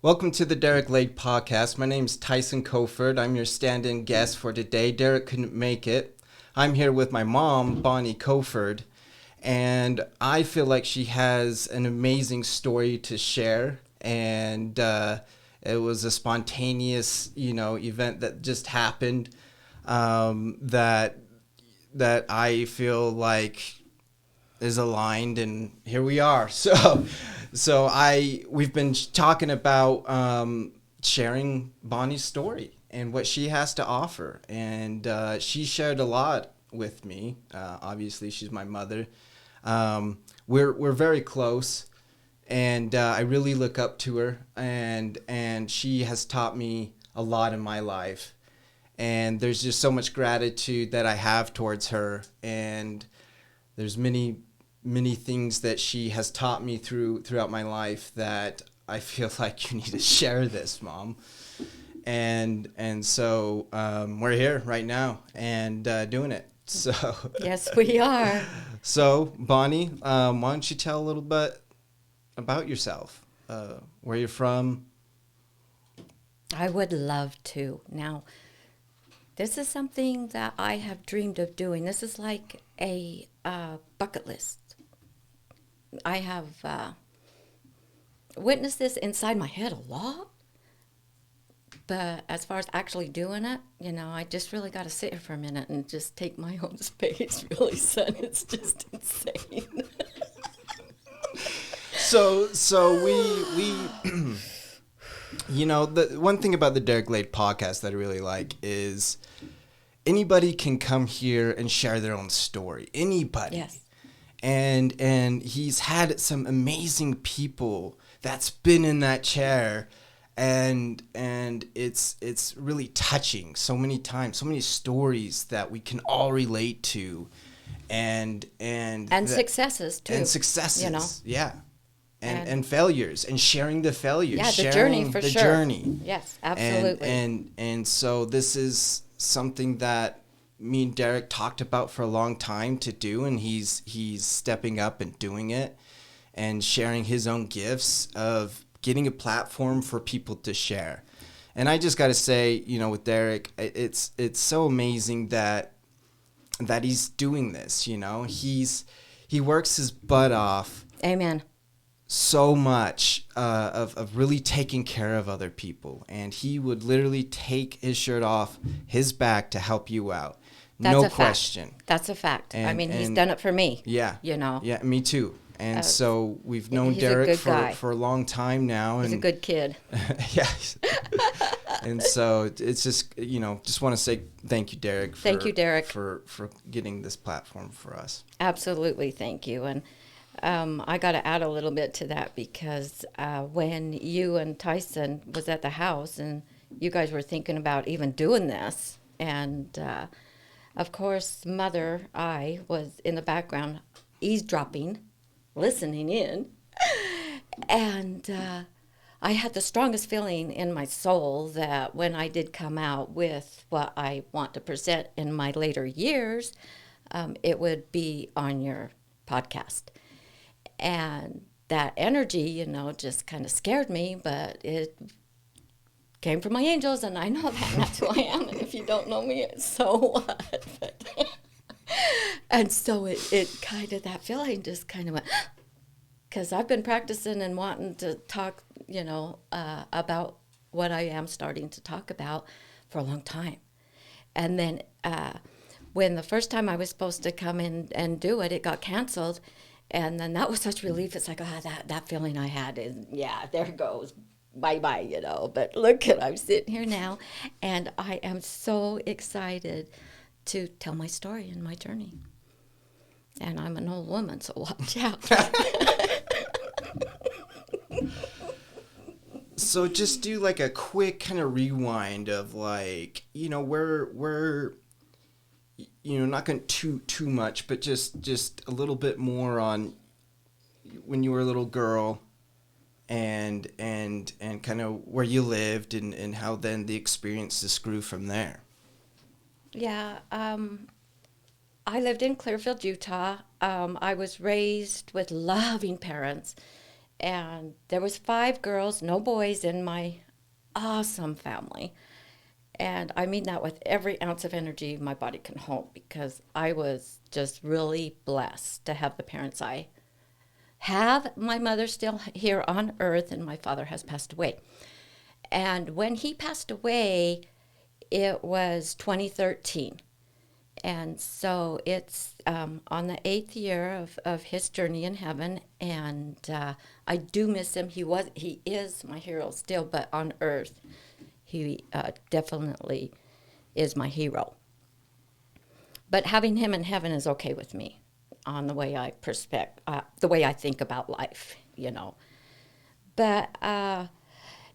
Welcome to the Derek Lade podcast. My name is Tyson Koford. I'm your stand-in guest for today. Derek couldn't make it. I'm here with my mom, Bonnie Koford, and I feel like she has an amazing story to share. And it was a spontaneous, event that just happened that I feel like is aligned, and here we are. So we've been talking about sharing Bonnie's story and what she has to offer, and she shared a lot with me. Obviously, she's my mother. We're very close, and I really look up to her, and she has taught me a lot in my life. And there's just so much gratitude that I have towards her, and there's many things that she has taught me throughout my life that I feel like you need to share this, Mom. And so we're here right now and doing it. So Yes, we are. so Bonnie, why don't you tell a little bit about yourself, where you're from? I would love to. Now, this is something that I have dreamed of doing. This is like a bucket list. I have witnessed this inside my head a lot, but as far as actually doing it, I just really got to sit here for a minute and just take my own space. Really, son, it's just insane. So we the one thing about the Derek Lade podcast that I really like is anybody can come here and share their own story. Anybody. Yes. And he's had some amazing people that's been in that chair, and it's really touching so many times, so many stories that we can all relate to, and Successes too. and successes, yeah. And, And and failures, and sharing the failures, yeah, the sharing journey for the sure. journey. Yes, And absolutely. and so this is something that me and Derek talked about for a long time to do, and he's stepping up and doing it and sharing his own gifts of getting a platform for people to share. And I just got to say, with Derek, it's so amazing that he's doing this, he works his butt off Amen. so much of really taking care of other people, and he would literally take his shirt off his back to help you out. That's No a question. fact. That's a fact. I And mean, he's and done it for me. yeah. You know, Yeah, me too. And Uh, so we've known he's a Derek good for guy. for a long time now, He's a and good kid. yeah. And so it's just just want to say thank you, Derek, Thank you, Derek. for getting this platform for us. Absolutely, thank you. And I got to add a little bit to that because when you and Tyson was at the house and you guys were thinking about even doing this, and of course, I was in the background eavesdropping, listening in, and I had the strongest feeling in my soul that when I did come out with what I want to present in my later years, it would be on your podcast. And that energy, just kind of scared me, but it came from my angels, and I know that, and that's who I am. And if you don't know me, so what? And so it kind of, that feeling just kind of went, because I've been practicing and wanting to talk, about what I am starting to talk about for a long time. And then when the first time I was supposed to come in and do it, it got canceled. And then that was such relief. It's like, that feeling I had is, yeah, there it goes. Bye-bye. But look, I'm sitting here now, and I am so excited to tell my story and my journey. And I'm an old woman, so watch out. So just do like a quick kind of rewind of like, we're not going too much, but just a little bit more on when you were a little girl, and kind of where you lived, and how then the experience just grew from there. Yeah, I lived in Clearfield, Utah. I was raised with loving parents, And there was 5 girls, no boys in my awesome family. And I mean that with every ounce of energy my body can hold, because I was just really blessed to have the parents I have. My mother's still here on earth, and my father has passed away. And when he passed away, it was 2013. And so it's on the 8th year of his journey in heaven, and I do miss him. He is my hero still, but on earth, he definitely is my hero. But having him in heaven is okay with me, on the way the way I think about life, you know. But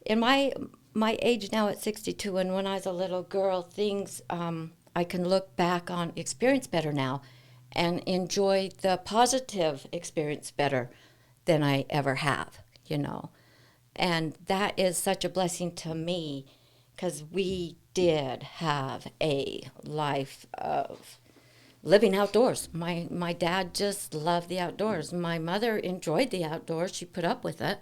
in my age now at 62, and when I was a little girl, things I can look back on, experience better now, and enjoy the positive experience better than I ever have, you know. And that is such a blessing to me, because we did have a life of living outdoors. My dad just loved the outdoors. My mother enjoyed the outdoors. She put up with it.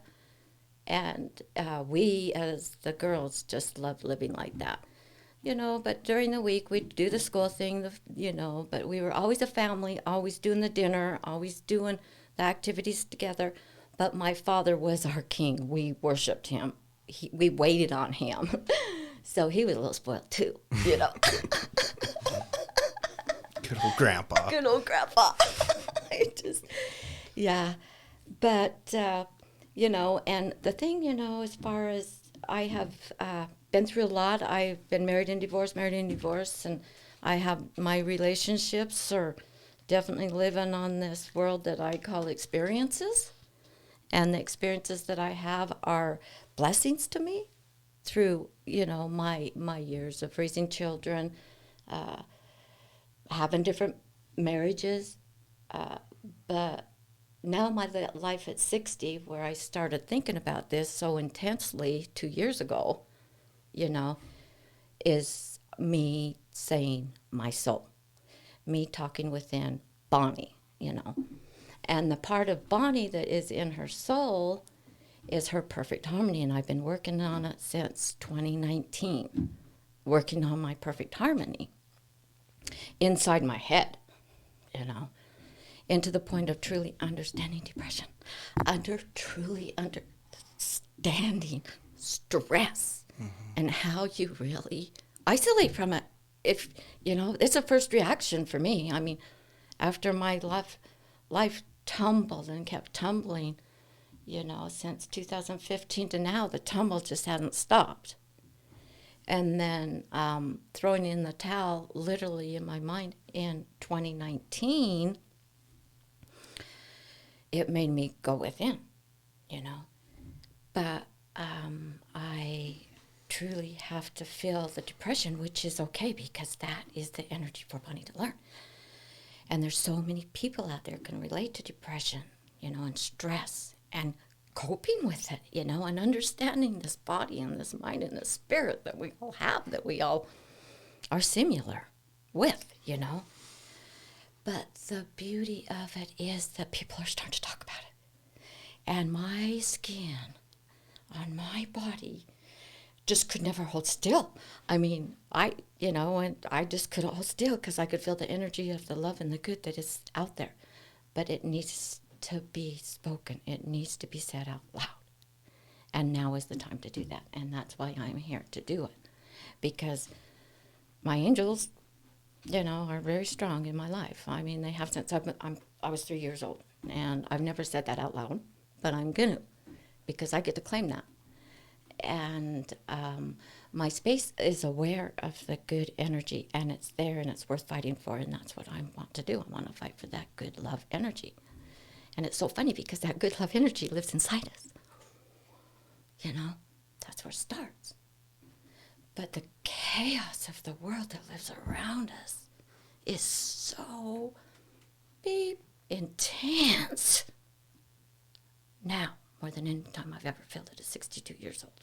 And we, as the girls, just loved living like that. You know, but during the week, we'd do the school thing, you know, but we were always a family, always doing the dinner, always doing the activities together. But my father was our king. We worshiped him. We waited on him. So he was a little spoiled too, you know. Good old grandpa. Good old grandpa. Yeah. But, you know, and the thing, you know, as far as I have been through a lot. I've been married and divorced, and I have my relationships are definitely living on this world that I call experiences. And the experiences that I have are blessings to me through, you know, my years of raising children, having different marriages. But now my life at 60, where I started thinking about this so intensely 2 years ago, you know, is me saying my soul, me talking within Bonnie, you know. And the part of Bonnie that is in her soul is her perfect harmony, and I've been working on it since 2019, working on my perfect harmony inside my head, you know, and to the point of truly understanding depression, truly understanding stress, and how you really isolate from it. If, you know, it's a first reaction for me. I mean, after my life tumbled and kept tumbling, you know, since 2015 to now, the tumble just hadn't stopped. And then throwing in the towel literally in my mind in 2019, it made me go within, you know. But I truly have to feel the depression, which is okay, because that is the energy for Bonnie to learn. And there's so many people out there can relate to depression, you know, and stress and coping with it, you know, and understanding this body and this mind and this spirit that we all have, that we all are similar with, you know. But the beauty of it is that people are starting to talk about it. And my skin on my body just could never hold still. I mean, and I just couldn't hold still, because I could feel the energy of the love and the good that is out there. But it needs to be spoken. It needs to be said out loud. And now is the time to do that. And that's why I'm here to do it. Because my angels, you know, are very strong in my life. I mean, they have since I was 3 years old. And I've never said that out loud, but I'm going to, because I get to claim that. And my space is aware of the good energy, and it's there, and it's worth fighting for, and that's what I want to do. I want to fight for that good love energy. And it's so funny, because that good love energy lives inside us. You know, that's where it starts. But the chaos of the world that lives around us is so intense now, more than any time I've ever felt it at 62 years old.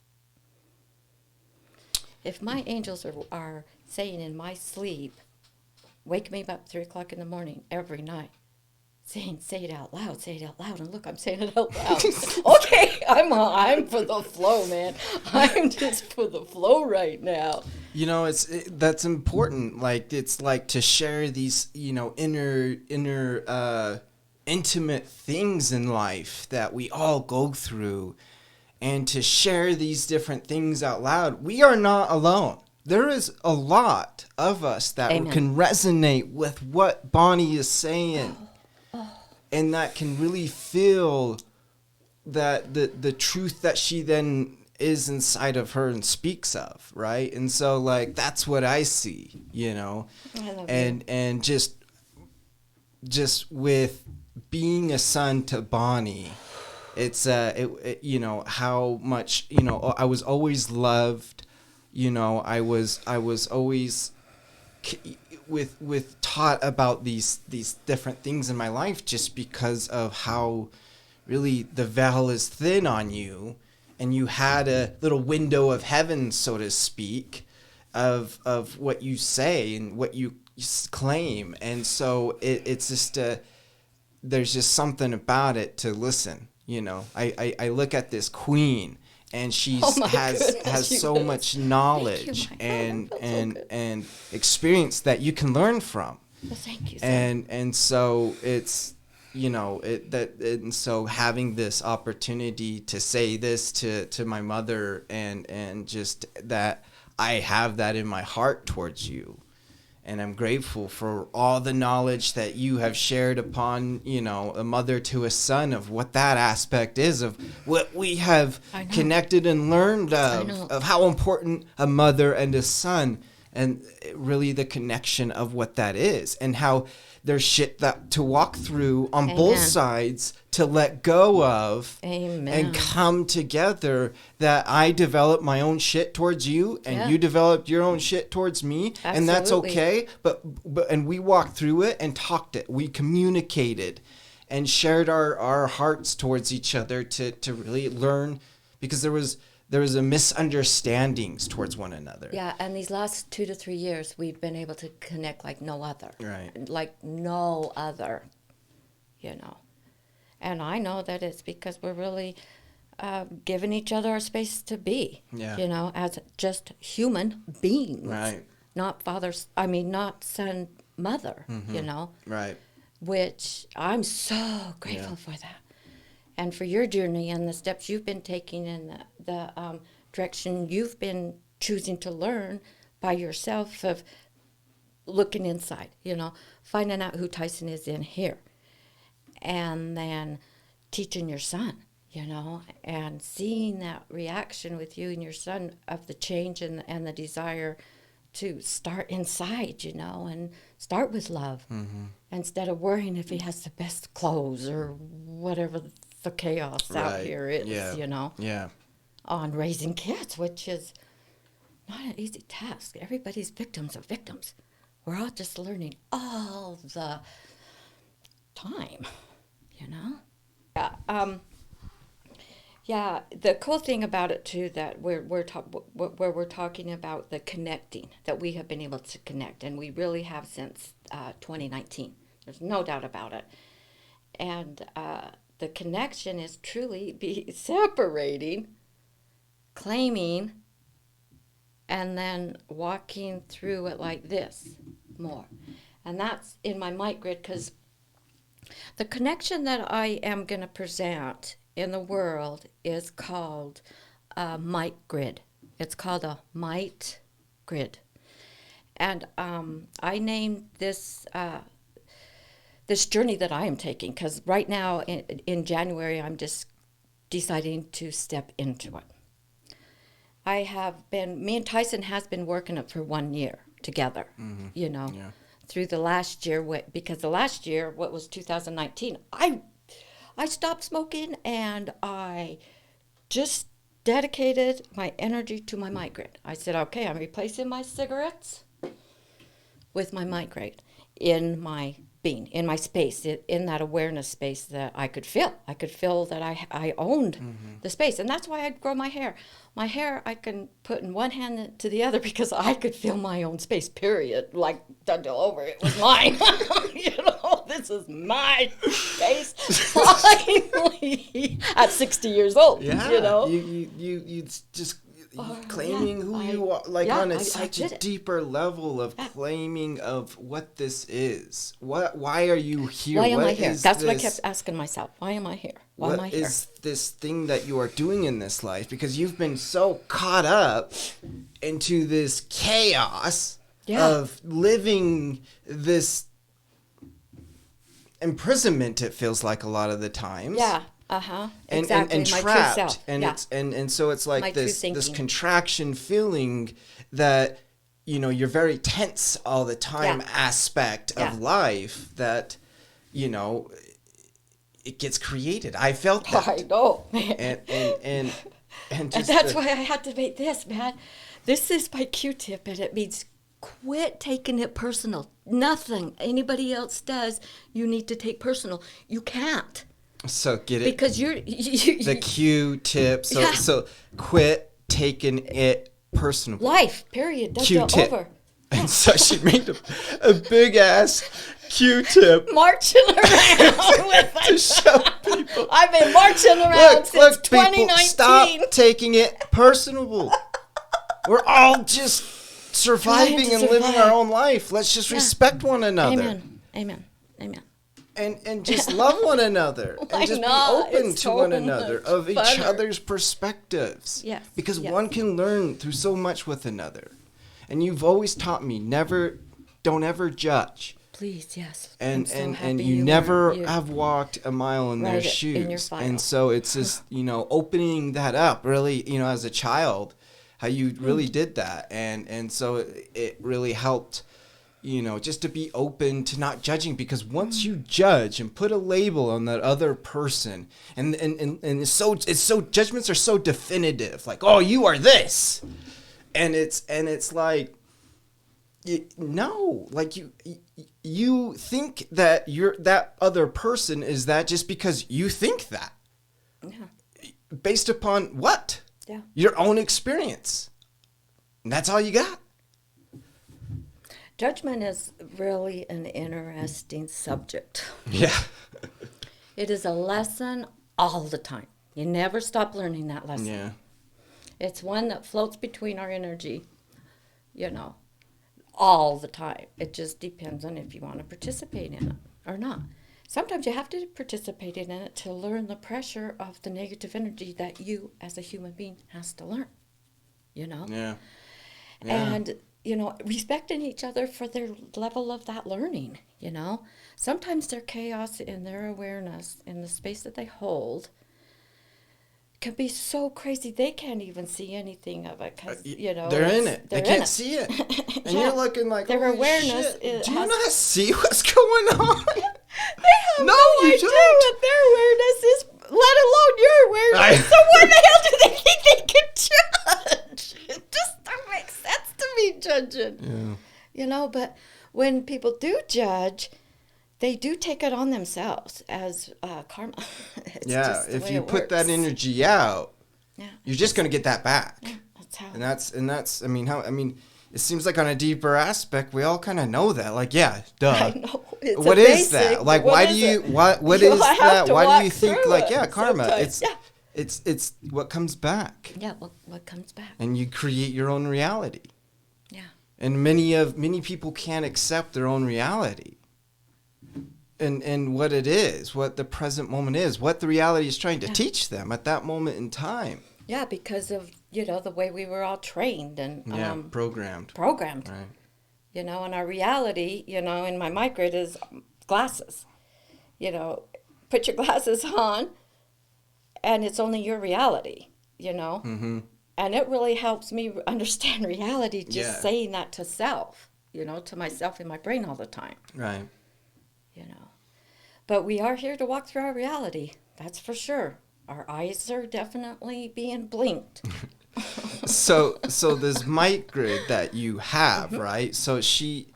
If my angels are saying in my sleep, wake me up 3 o'clock in the morning every night, saying, say it out loud, say it out loud. And look, I'm saying it out loud. Okay, I'm for the flow, man. I'm just for the flow right now. You know, that's important. Like, it's like to share these, you know, inner intimate things in life that we all go through, and to share these different things out loud. We are not alone. There is a lot of us that Amen. can resonate with what Bonnie is saying, and that can really feel that the truth that she then is inside of her and speaks of, right? And so, like, that's what I see, you know. I love and just with being a son to Bonnie, it's you know, how much, you know, I was always loved, you know, I was always taught about these different things in my life, just because of how really the veil is thin on you, and you had a little window of heaven, so to speak, of what you say and what you claim. And so it's just there's just something about it to listen. You know, I look at this queen, and she has so much knowledge and experience that you can learn from. Well, thank you, sir. And so it's, you know, and so having this opportunity to say this to my mother, and just that I have that in my heart towards you. And I'm grateful for all the knowledge that you have shared upon, you know, a mother to a son, of what that aspect is, of what we have connected and learned of how important a mother and a son, and really the connection of what that is, and how there's shit that to walk through on both sides, to let go of. Amen. And come together, that I developed my own shit towards you, and you developed your own shit towards me. Absolutely. And that's okay. But and we walked through it and talked it. We communicated and shared our hearts towards each other to really learn, because there was a misunderstandings towards one another. Yeah, and these last 2 to 3 years, we've been able to connect like no other. Right. Like no other, you know. And I know that it's because we're really giving each other a space to be, you know, as just human beings. Right. Not not son, mother, you know. Right. Which I'm so grateful for that. And for your journey and the steps you've been taking, and the direction you've been choosing to learn by yourself, of looking inside, you know, finding out who Tyson is in here, and then teaching your son, you know, and seeing that reaction with you and your son of the change and the desire to start inside, you know, and start with love, instead of worrying if he has the best clothes or whatever the chaos out here is, you know, on raising kids, which is not an easy task. Everybody's victims of victims. We're all just learning all the time, you know. The cool thing about it too, that where we're talking about the connecting, that we have been able to connect, and we really have since 2019. There's no doubt about it, and the connection is truly be separating, claiming, and then walking through it like this more. And that's in my mic grid, because the connection that I am going to present in the world is called a mic grid. It's called a might grid. And I named this this journey that I am taking, because right now in January, I'm just deciding to step into it. Me and Tyson has been working it for 1 year together, you know, through the last year, because the last year, what was 2019, I stopped smoking, and I just dedicated my energy to my mic grid. I said, okay, I'm replacing my cigarettes with my mic grid in my being, in my space, in that awareness space that I could feel. I could feel that I owned the space. And that's why I'd grow my hair. My hair I can put in one hand to the other because I could feel my own space, period. Like, over, it was mine. This is my space. Finally, at 60 years old, Yeah, you just claiming who you are, like on such a deeper level of claiming of what this is. Why are you here? Why am I here? That's what I kept asking myself. Why am I here? Why am I here? What is this thing that you are doing in this life? Because you've been so caught up into this chaos of living this imprisonment, it feels like a lot of the times. Yeah. Exactly. And trapped, and so it's like this contraction feeling that you're very tense all the time aspect of life that it gets created. I felt that. I know. And just that's why I had to make this, man. This is by Q-tip, and it means quit taking it personal. Nothing anybody else does, you need to take personal. You can't. So get it? Because the Q-tip. So quit taking it personal. Life, period. That's Q-tip. Over. And so she made a big ass Q-tip. Marching around with to show people. I've been marching around since 2019. People, stop taking it personal. We're all just surviving and living our own life. Let's just respect one another. Amen. And just love one another. And just be open to one another of each other's perspectives. Yes. Because one can learn through so much with another. And you've always taught me, don't ever judge. Please, yes. And you never have walked a mile in their shoes. And so it's just, opening that up really, as a child, how you really did that. And so it really helped, just to be open to not judging, because once you judge and put a label on that other person, and it's so judgments are so definitive, like, oh, you are this. And it's like, no, like you think that you're that other person is that just because you think that. Yeah. Based upon what? Yeah. Your own experience. And that's all you got. Judgment is really an interesting subject. Yeah. It is a lesson all the time. You never stop learning that lesson. Yeah. It's one that floats between our energy, all the time. It just depends on if you want to participate in it or not. Sometimes you have to participate in it to learn the pressure of the negative energy that you as a human being has to learn, Yeah. And, respecting each other for their level of that learning, Sometimes their chaos and their awareness in the space that they hold can be so crazy they can't even see anything of it because they're in it. They can't see it, and you're looking like their awareness. Do you not see what's going on? They have no idea what their awareness is, let alone your awareness. So why the hell do they think they can judge? It just don't make sense to me judging. Yeah. But when people do judge, they do take it on themselves as karma. If you put that energy out, you're just going to get that back. Yeah, that's how. And that's. It seems like on a deeper aspect, we all kind of know that. Like, duh. I know. What is that? Like, what is that? Why do you think karma? Sometimes. It's what comes back. Yeah, what comes back. And you create your own reality. Yeah. And many people can't accept their own reality. And what it is, what the present moment is, what the reality is trying to teach them at that moment in time. Yeah, because of, the way we were all trained and programmed. Right. And our reality, in my microgrid is glasses. Put your glasses on and it's only your reality, Mm-hmm. And it really helps me understand reality just saying that to self, to myself in my brain all the time. Right. But we are here to walk through our reality. That's for sure. Our eyes are definitely being blinked. So this microgrid that you have, right? So she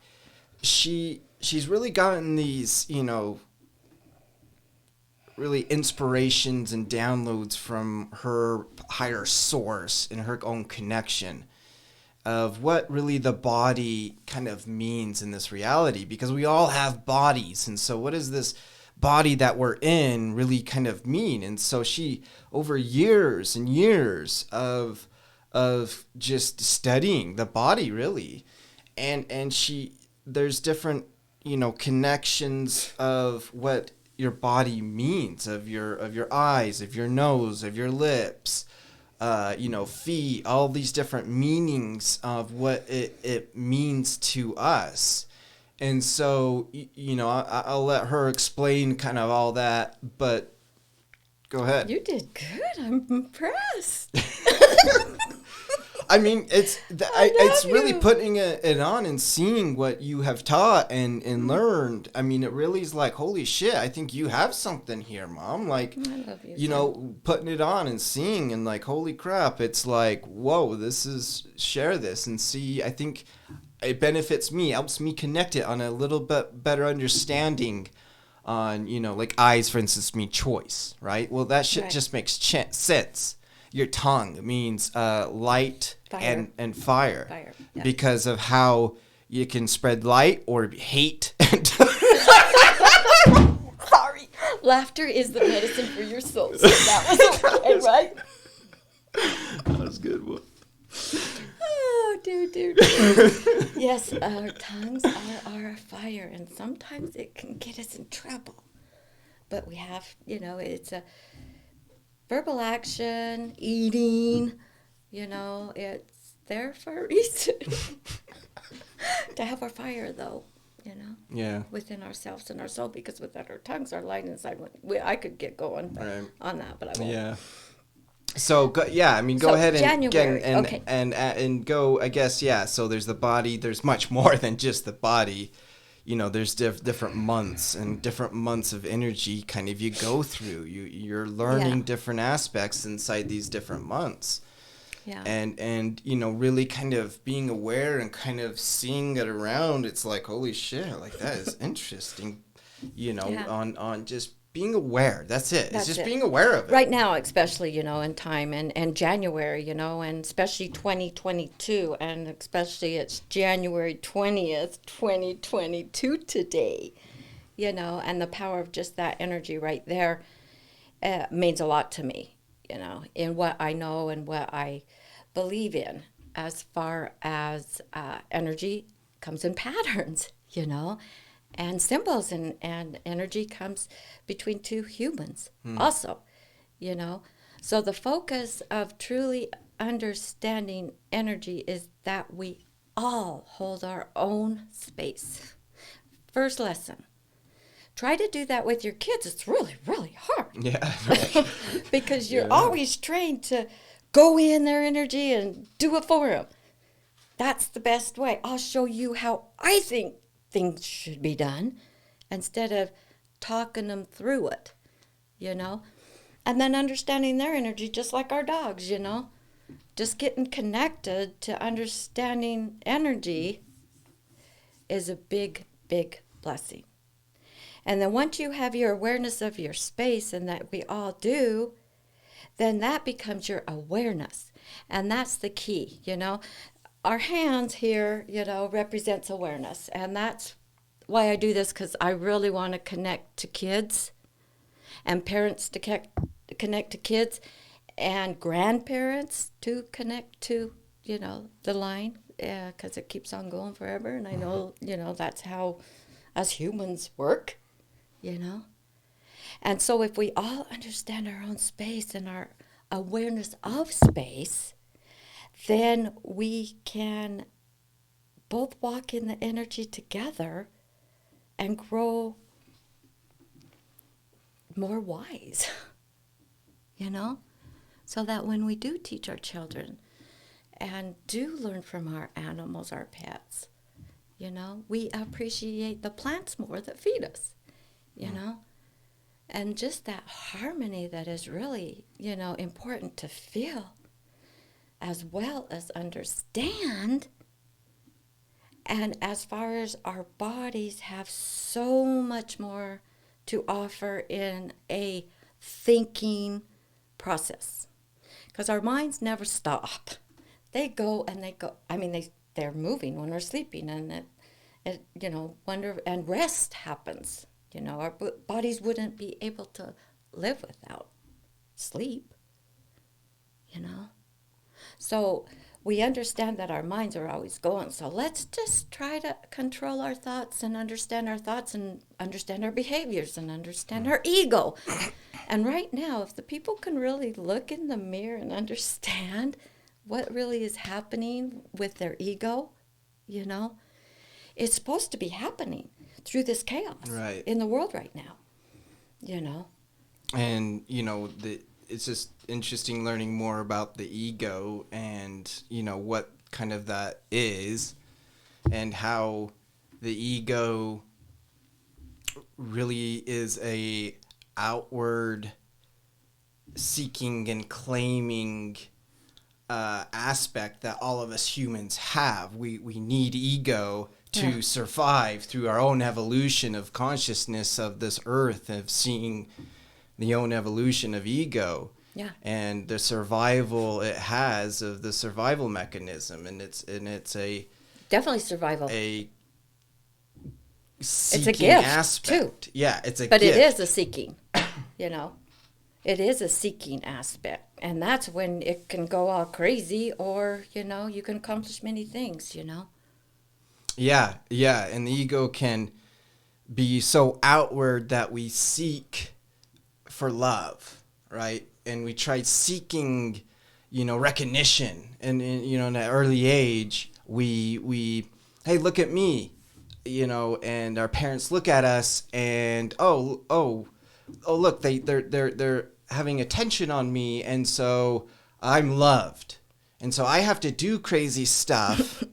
she's really gotten these, really inspirations and downloads from her higher source and her own connection of what really the body kind of means in this reality, because we all have bodies. And so what does this body that we're in really kind of mean? And so she, over years and years of just studying the body, really, and there's different, connections of what your body means, of your eyes, of your nose, of your lips, feet, all these different meanings of what it means to us. And so, I'll let her explain kind of all that, but go ahead. You did good. I'm impressed. I mean, it's really you. putting it on and seeing what you have taught and learned. I mean, it really is like, holy shit, I think you have something here, Mom. Like, I love you, putting it on and seeing and like, holy crap, it's like, whoa, share this and see. I think it benefits me, helps me connect it on a little bit better understanding on, like eyes, for instance, mean choice, right? Well, that shit just makes sense. Your tongue means light fire. and fire. Fire. Yeah. Because of how you can spread light or hate. Sorry. Laughter is the medicine for your soul. So that was okay, right? That was a good one. Oh, dude. Yes, our tongues are our fire, and sometimes it can get us in trouble. But we have, it's a verbal action, eating, it's there for a reason. To have our fire, though, Yeah. within ourselves and our soul, because without our tongues, our light inside, I could get going on that, but I won't. Yeah. So, go ahead and go, I guess, yeah. So there's the body. There's much more than just the body. There's different months and different months of energy kind of you go through. You're learning different aspects inside these different months. Yeah. And really kind of being aware and kind of seeing it around. It's like, holy shit, like that is interesting, on just being aware. That's it. It's just being aware of it. Right now, especially, in time and January, and especially 2022, and especially it's January 20th, 2022 today, and the power of just that energy right there means a lot to me, in what I know and what I believe in as far as energy comes in patterns, and symbols, and energy comes between two humans also, So the focus of truly understanding energy is that we all hold our own space. First lesson. Try to do that with your kids. It's really, really hard. Yeah. Because you're always trained to go in their energy and do it for them. That's the best way. I'll show you how I think things should be done, instead of talking them through it, and then understanding their energy, just like our dogs, just getting connected to understanding energy is a big, big blessing. And then once you have your awareness of your space, and that we all do, then that becomes your awareness, and that's the key, Our hands here, represents awareness. And that's why I do this, because I really want to connect to kids, and parents to connect to kids, and grandparents to connect to, the line, because it keeps on going forever. And I know, that's how us humans work, And so if we all understand our own space and our awareness of space, then we can both walk in the energy together and grow more wise, so that when we do teach our children and do learn from our animals, our pets, we appreciate the plants more that feed us, and just that harmony that is really, important to feel, as well as understand, And as far as our bodies have so much more to offer in a thinking process, because our minds never stop. They go and they go. I mean, they're moving when we're sleeping, and wonder and rest happens. Our bodies wouldn't be able to live without sleep. So we understand that our minds are always going. So let's just try to control our thoughts and understand our behaviors and understand our ego. And right now, if the people can really look in the mirror and understand what really is happening with their ego, it's supposed to be happening through this chaos in the world right now, And, it's just interesting learning more about the ego and, what kind of that is and how the ego really is a outward seeking and claiming aspect that all of us humans have. We need ego to survive through our own evolution of consciousness of this earth, of seeing the own evolution of ego. Yeah. And the survival it has of the survival mechanism, and it's a definitely survival. A it's a gift aspect. Too. Yeah, it's a but gift. It is a seeking. It is a seeking aspect, and that's when it can go all crazy, or you can accomplish many things. Yeah, and the ego can be so outward that we seek for love, right? And we try seeking, recognition. And in an early age, we hey, look at me, and our parents look at us and oh, look, they're having attention on me, and so I'm loved. And so I have to do crazy stuff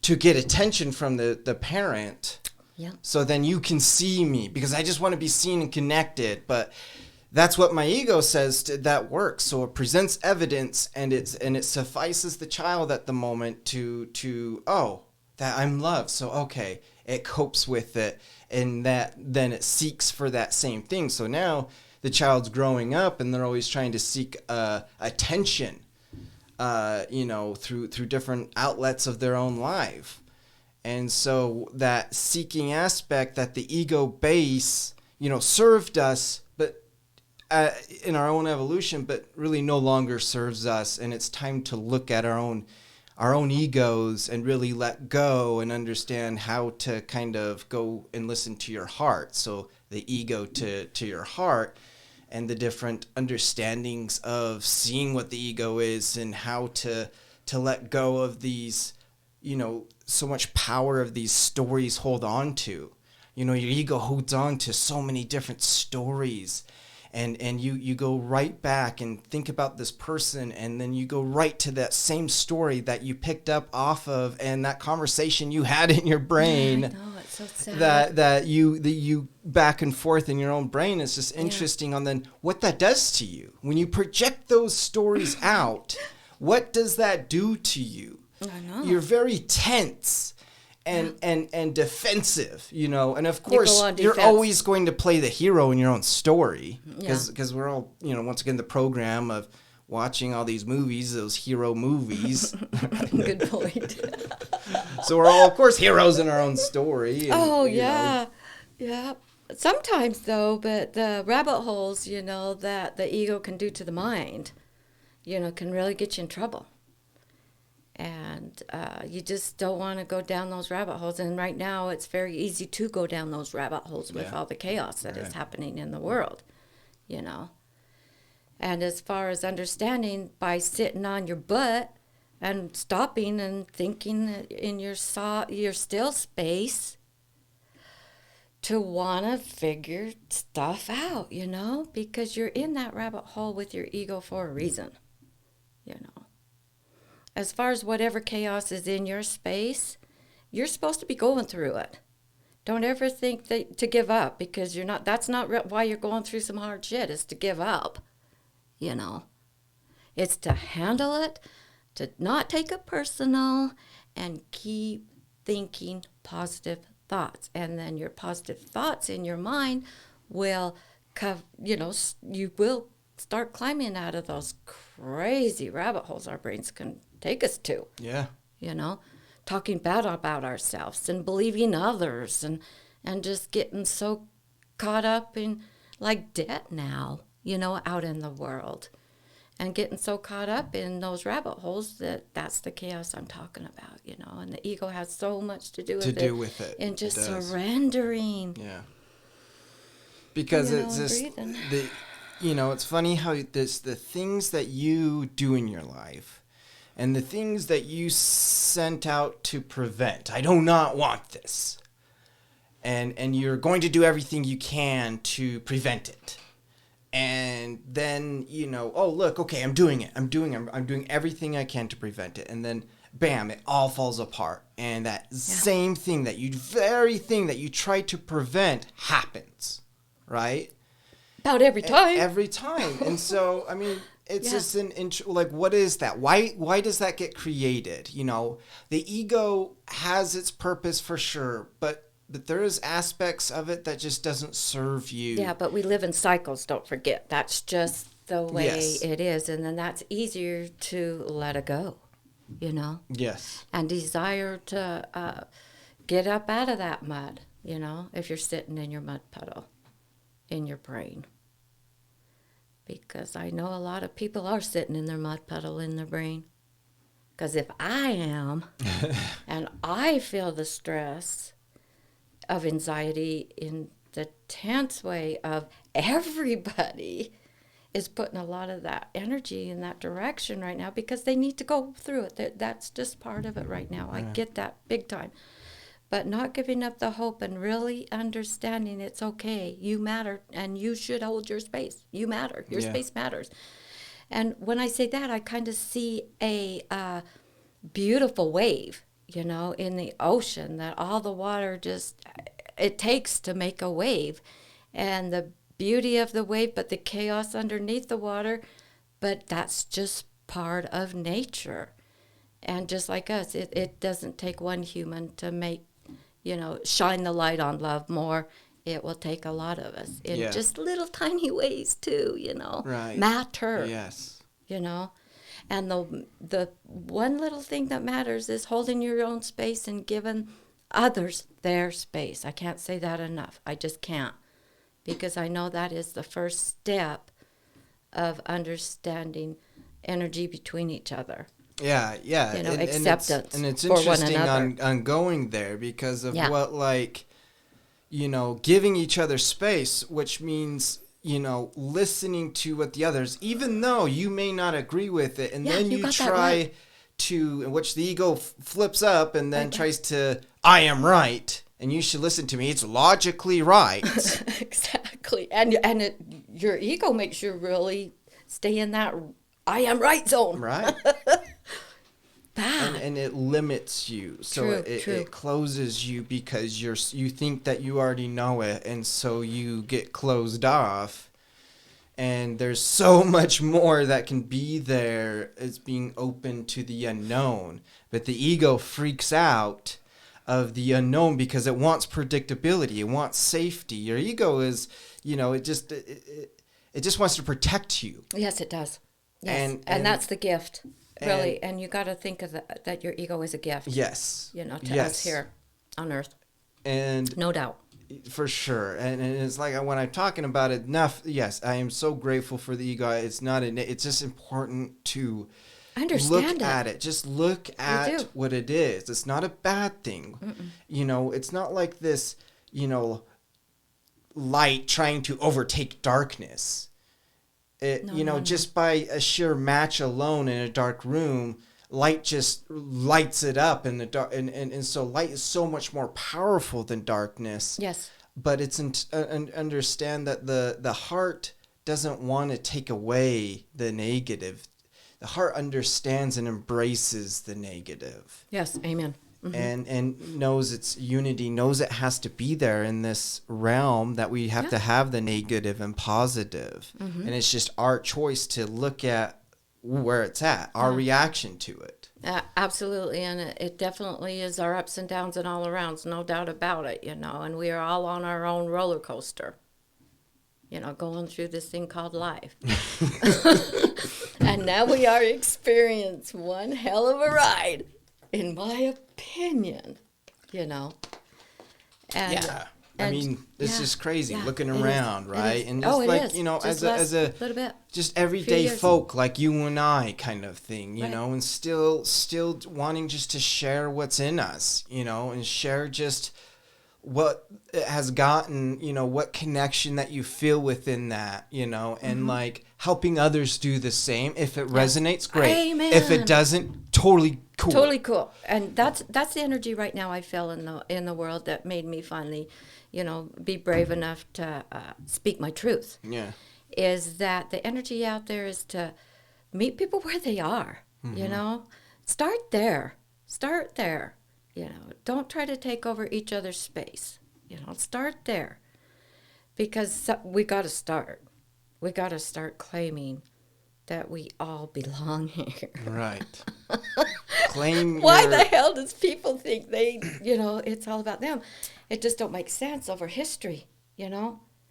to get attention from the parent. Yeah. So then you can see me, because I just want to be seen and connected. But that's what my ego says that works. So it presents evidence, and it suffices the child at the moment to that I'm loved. So okay, it copes with it, and that then it seeks for that same thing. So now the child's growing up, and they're always trying to seek attention, through different outlets of their own life. And so that seeking aspect that the ego base, served us, but in our own evolution, but really no longer serves us. And it's time to look at our own egos and really let go and understand how to kind of go and listen to your heart. So the ego to your heart, and the different understandings of seeing what the ego is, and how to let go of these, so much power of these stories hold on to. Your ego holds on to so many different stories, and you go right back and think about this person, and then you go right to that same story that you picked up off of, and that conversation you had in your brain. Yeah, I know, it's so sad. That you back and forth in your own brain. It's just interesting on then what that does to you when you project those stories out. What does that do to you? I know. You're very tense and defensive, and of course you're always going to play the hero in your own story, because we're all, once again, the program of watching all these movies, those hero movies. Good point. So we're all, of course, heroes in our own story. And, yeah. Sometimes though, but the rabbit holes, that the ego can do to the mind, can really get you in trouble. And you just don't want to go down those rabbit holes. And right now, it's very easy to go down those rabbit holes with all the chaos that is happening in the world, And as far as understanding, by sitting on your butt and stopping and thinking in your still space, to want to figure stuff out, because you're in that rabbit hole with your ego for a reason, As far as whatever chaos is in your space, you're supposed to be going through it. Don't ever think to give up, because you're not. That's not why you're going through some hard shit, is to give up, It's to handle it, to not take it personal, and keep thinking positive thoughts. And then your positive thoughts in your mind will, you will start climbing out of those crazy rabbit holes our brains can take us to. Yeah. Talking bad about ourselves and believing others and just getting so caught up in like debt now, out in the world. And getting so caught up in those rabbit holes that's the chaos I'm talking about, and the ego has so much to do with it. And just surrendering. Yeah. Because it's just it's funny how the things that you do in your life and the things that you sent out to prevent. I do not want this. And you're going to do everything you can to prevent it. And then, oh, look, okay, I'm doing it. I'm doing everything I can to prevent it. And then, bam, it all falls apart. And that same thing very thing that you try to prevent happens, right? About every time. Every time. And so, I mean, it's just what is that? Why does that get created? The ego has its purpose for sure, but there is aspects of it that just doesn't serve you. Yeah, but we live in cycles, don't forget. That's just the way it is. And then that's easier to let it go, Yes. And desire to get up out of that mud, if you're sitting in your mud puddle in your brain. Because I know a lot of people are sitting in their mud puddle in their brain. Because if I am, and I feel the stress of anxiety in the tense way of everybody is putting a lot of that energy in that direction right now because they need to go through it. That's just part of it right now. I get that big time. But not giving up the hope and really understanding it's okay. You matter and you should hold your space. You matter. Your space matters. And when I say that, I kind of see a beautiful wave, in the ocean, that all the water it takes to make a wave. And the beauty of the wave, but the chaos underneath the water, but that's just part of nature. And just like us, it doesn't take one human to make, shine the light on love more. It will take a lot of us in just little tiny ways too, Right. Matter. Yes. And the one little thing that matters is holding your own space and giving others their space. I can't say that enough. I just can't. Because I know that is the first step of understanding energy between each other. Yeah. Acceptance and it's for interesting one another. on going there because of what, giving each other space, which means, listening to what the others, even though you may not agree with it, and then you try to, in which the ego flips up and then tries to, I am right, and you should listen to me. It's logically right. Exactly. And your ego makes you really stay in that I am right zone. Right. Bad. And it limits you. So True. It closes you because you think that you already know it, and so you get closed off. And there's so much more that can be there as being open to the unknown. But the ego freaks out of the unknown because it wants predictability. It wants safety. Your ego is, it just wants to protect you. Yes, it does. Yes. And that's the gift, really. And you got to think of that your ego is a gift. Yes. To us here on Earth. And no doubt. For sure. And it's like when I'm talking about it enough, yes, I am so grateful for the ego. It's not it's just important to look at it. Just look at what it is. It's not a bad thing. It's not like this, light trying to overtake darkness. Just by a sheer match alone in a dark room, light just lights it up in the dark, and so light is so much more powerful than darkness. Yes. But it's understand that the heart doesn't want to take away the negative. The heart understands and embraces the negative. Yes, amen. Mm-hmm. And knows its unity, knows it has to be there in this realm, that we have to have the negative and positive. Mm-hmm. And it's just our choice to look at where it's at, our reaction to it. Absolutely, and it definitely is our ups and downs and all arounds, no doubt about it, and we are all on our own roller coaster, going through this thing called life. And now we are experiencing one hell of a ride, in my opinion, And, Yeah. I mean, it's just crazy looking it around, is. right? It And is. just It like, is. as Just a little bit. just everyday years. folk like you and I kind of thing, Right. and still wanting just to share what's in us, and share just what it has gotten, what connection that you feel within that, and like helping others do the same. If it resonates, great. Amen. If it doesn't, totally cool. Totally cool. And that's the energy right now I feel in the world that made me finally, be brave enough to speak my truth. Yeah. Is that the energy out there is to meet people where they are, Start there. Don't try to take over each other's space. Start there. Because we got to start. We got to start claiming that we all belong here. Right. Claim Why the hell does people think it's all about them? It just don't make sense over history,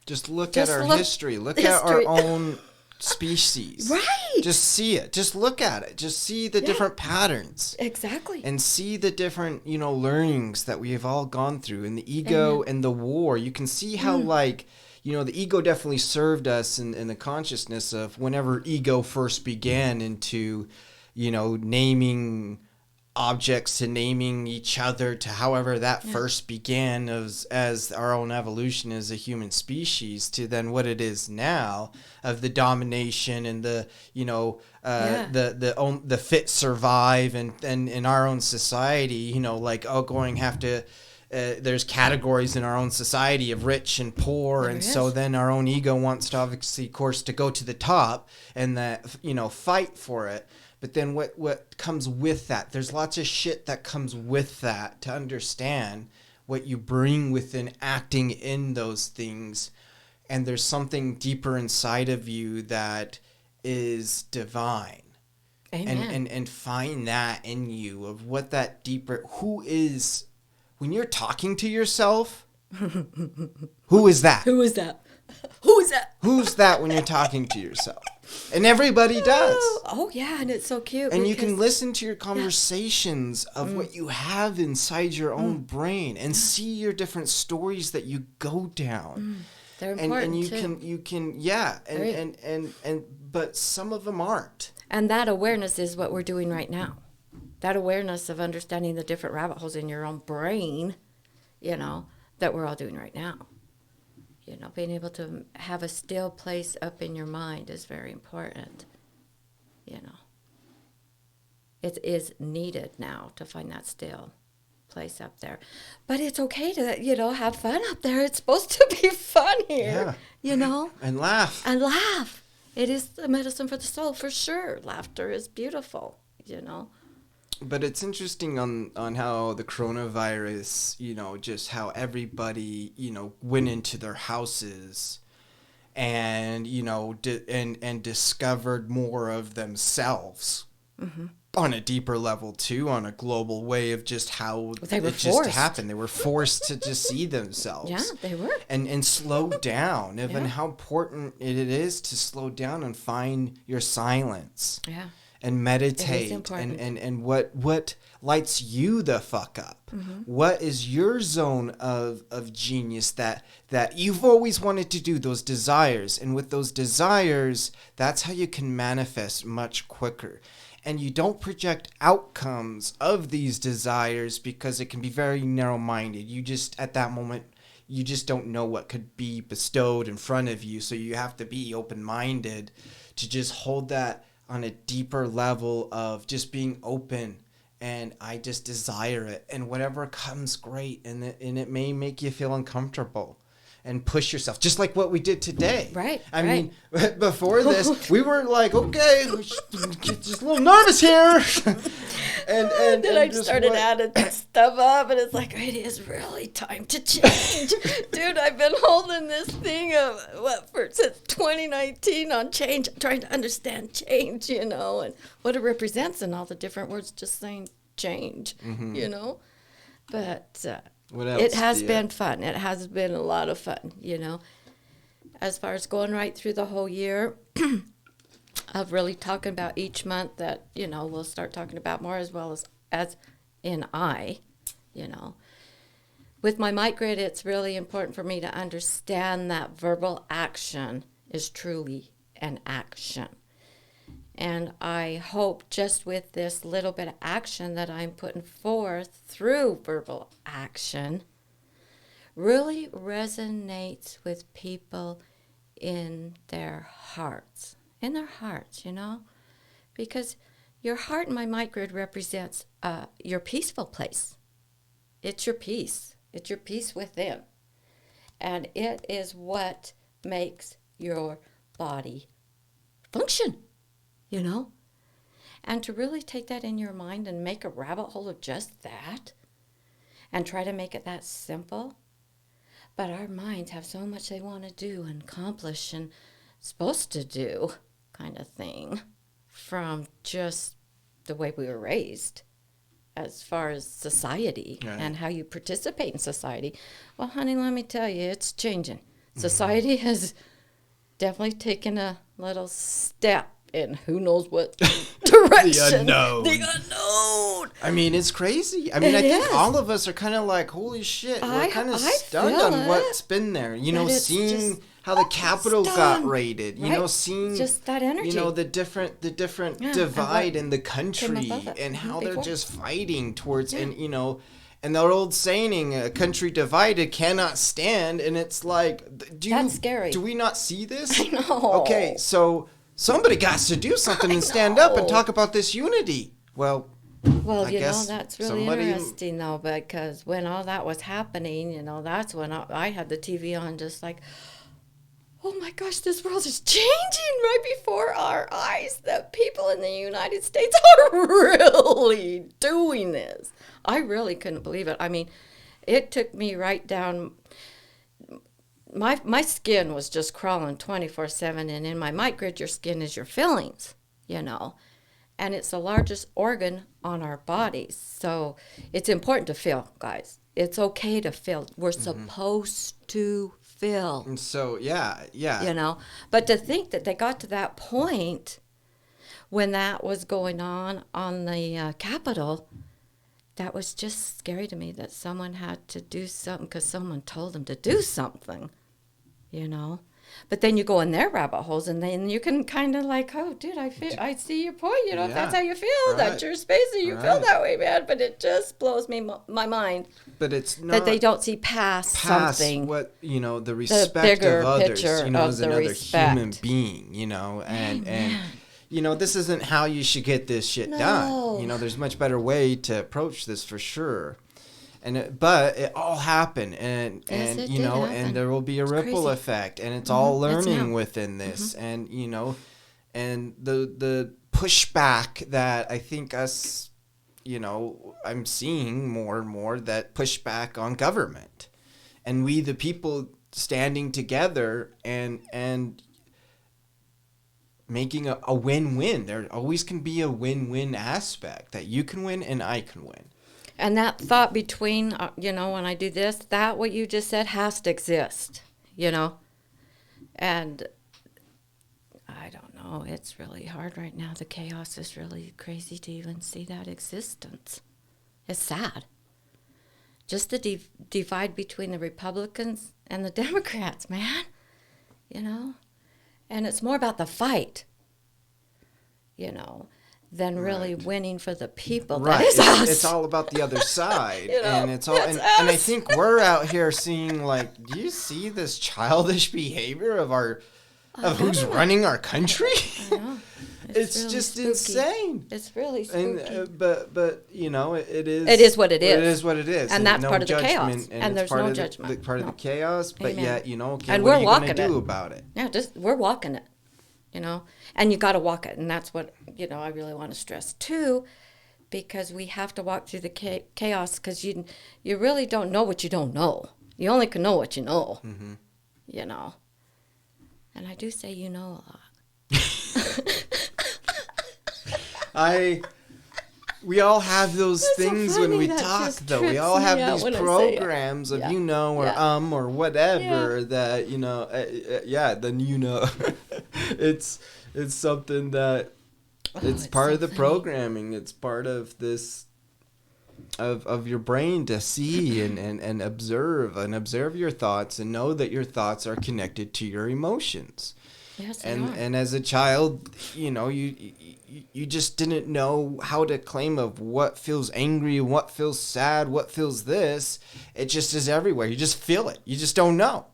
Just look Just at our look history. Look at our history. own species. Right. Just see it. Just look at it. Just see the different patterns. Exactly. And see the different, learnings that we have all gone through. And the ego and the war. You can see how, the ego definitely served us in the consciousness of whenever ego first began into, naming objects, to naming each other, to however that first began as our own evolution as a human species, to then what it is now of the domination and the the fit survive, and in our own society, there's categories in our own society of rich and poor, and so then our own ego wants to obviously, of course, to go to the top and that fight for it. But then what comes with that? There's lots of shit that comes with that to understand what you bring within acting in those things. And there's something deeper inside of you that is divine. Amen. And find that in you of what that deeper, who is, when you're talking to yourself, who is that? Who is that? Who is that? Who's that when you're talking to yourself? And everybody does. Oh, yeah, and it's so cute. And you can listen to your conversations of what you have inside your own brain and see your different stories that you go down. They're important, and you can but some of them aren't. And that awareness is what we're doing right now. That awareness of understanding the different rabbit holes in your own brain, that we're all doing right now. Being able to have a still place up in your mind is very important. It is needed now to find that still place up there. But it's okay to, have fun up there. It's supposed to be fun here, And laugh. And laugh. It is the medicine for the soul, for sure. Laughter is beautiful, But it's interesting on how the coronavirus, just how everybody, went into their houses and, and discovered more of themselves on a deeper level too, on a global way of just how just happened. They were forced to just see themselves. Yeah, they were. And slow down, and how important it is to slow down and find your silence. Yeah. And meditate and what lights you the fuck up. What is your zone of genius that you've always wanted to do, those desires, and with those desires, that's how you can manifest much quicker. And you don't project outcomes of these desires because it can be very narrow-minded. You just, at that moment, you just don't know what could be bestowed in front of you, so you have to be open-minded to just hold that on a deeper level of just being open, and I just desire it, and whatever comes, great, and it may make you feel uncomfortable, and push yourself, just like what we did today. Right. I mean, before this, we were like, okay, just a little nervous here. and then I started adding stuff up, and it's like, it is really time to change. Dude, I've been holding this thing of since 2019 on change, trying to understand change, and what it represents, and all the different words just saying change, But what else it has been fun. It has been a lot of fun, As far as going right through the whole year, of really talking about each month that, we'll start talking about more, as well as in With my mic grid, it's really important for me to understand that verbal action is truly an action. And I hope just with this little bit of action that I'm putting forth through verbal action really resonates with people in their hearts. Because your heart in my mic grid represents your peaceful place. It's your peace. It's your peace within. And it is what makes your body function. And to really take that in your mind and make a rabbit hole of just that and try to make it that simple. But our minds have so much they want to do and accomplish and supposed to do kind of thing from just the way we were raised as far as society and how you participate in society. Well, honey, let me tell you, it's changing. Society has definitely taken a little step in who knows what direction. The unknown. I mean, it's crazy. I mean, I think all of us are kind of like, holy shit. We're kind of stunned on what's been there. Seeing how the Capitol got raided. Seeing just that energy. The different divide in the country and how they're just fighting towards and the old saying, a country divided cannot stand. And it's like, that's scary. Do we not see this? I know. Okay, so somebody got to do something and stand up and talk about this unity. Well, I guess that's really interesting, though, because when all that was happening, that's when I had the TV on just like, oh my gosh, this world is changing right before our eyes. The people in the United States are really doing this. I really couldn't believe it. I mean, it took me right down. My skin was just crawling 24/7, and in my mic grid, your skin is your feelings, and it's the largest organ on our bodies. So it's important to feel, guys. It's okay to feel. We're supposed to feel. And so, yeah. But to think that they got to that point when that was going on the Capitol, that was just scary to me, that someone had to do something because someone told them to do something. But then you go in their rabbit holes, and then you can kind of like, oh, dude, I see your point. If that's how you feel, that's your space, and you feel that way, man. But it just blows my mind. But it's not that they don't see past something. What the respect of others. As another human being. And this isn't how you should get this shit done. There's a much better way to approach this for sure. But it all happened, and and there will be a ripple effect, and it's all learning within this, and and the pushback that I think us, I'm seeing more and more, that pushback on government, and we the people standing together and making a win-win. There always can be a win-win aspect, that you can win and I can win. And that thought between, when I do this, that what you just said has to exist, And I don't know, it's really hard right now. The chaos is really crazy to even see that existence. It's sad. Just the divide between the Republicans and the Democrats, man, And it's more about the fight, than really winning for the people. Right. That is us. It's all about the other side. And it's all and I think we're out here seeing, like, do you see this childish behavior of who's running our country? I know. It's really just spooky. insane. It's really And spooky. but you know, it is. It is what it is. It is what it is. And that's no part of the chaos. judgment, And it's there's part no of judgment. part of No. the chaos. But Amen. yet, you know, okay, And what we're are you going to walking do it. about it? Yeah, we're walking it, you know. And you got to walk it. And that's what, you know, I really want to stress too, because we have to walk through the chaos, because you really don't know what you don't know. You only can know what you know, you know. And I do say you know a lot. We all have those That's so things when funny. we That talk, just though. We trips all me have out these when I say it. programs of Yeah. you know or Yeah. or whatever that you know. Then you know, it's something that it's part so of the funny. programming. It's part of this of your brain to see and observe your thoughts and know that your thoughts are connected to your emotions. Yes, they are. And as a child, you know, you just didn't know how to claim of what feels angry, what feels sad, what feels this. It just is everywhere. You just feel it. You just don't know.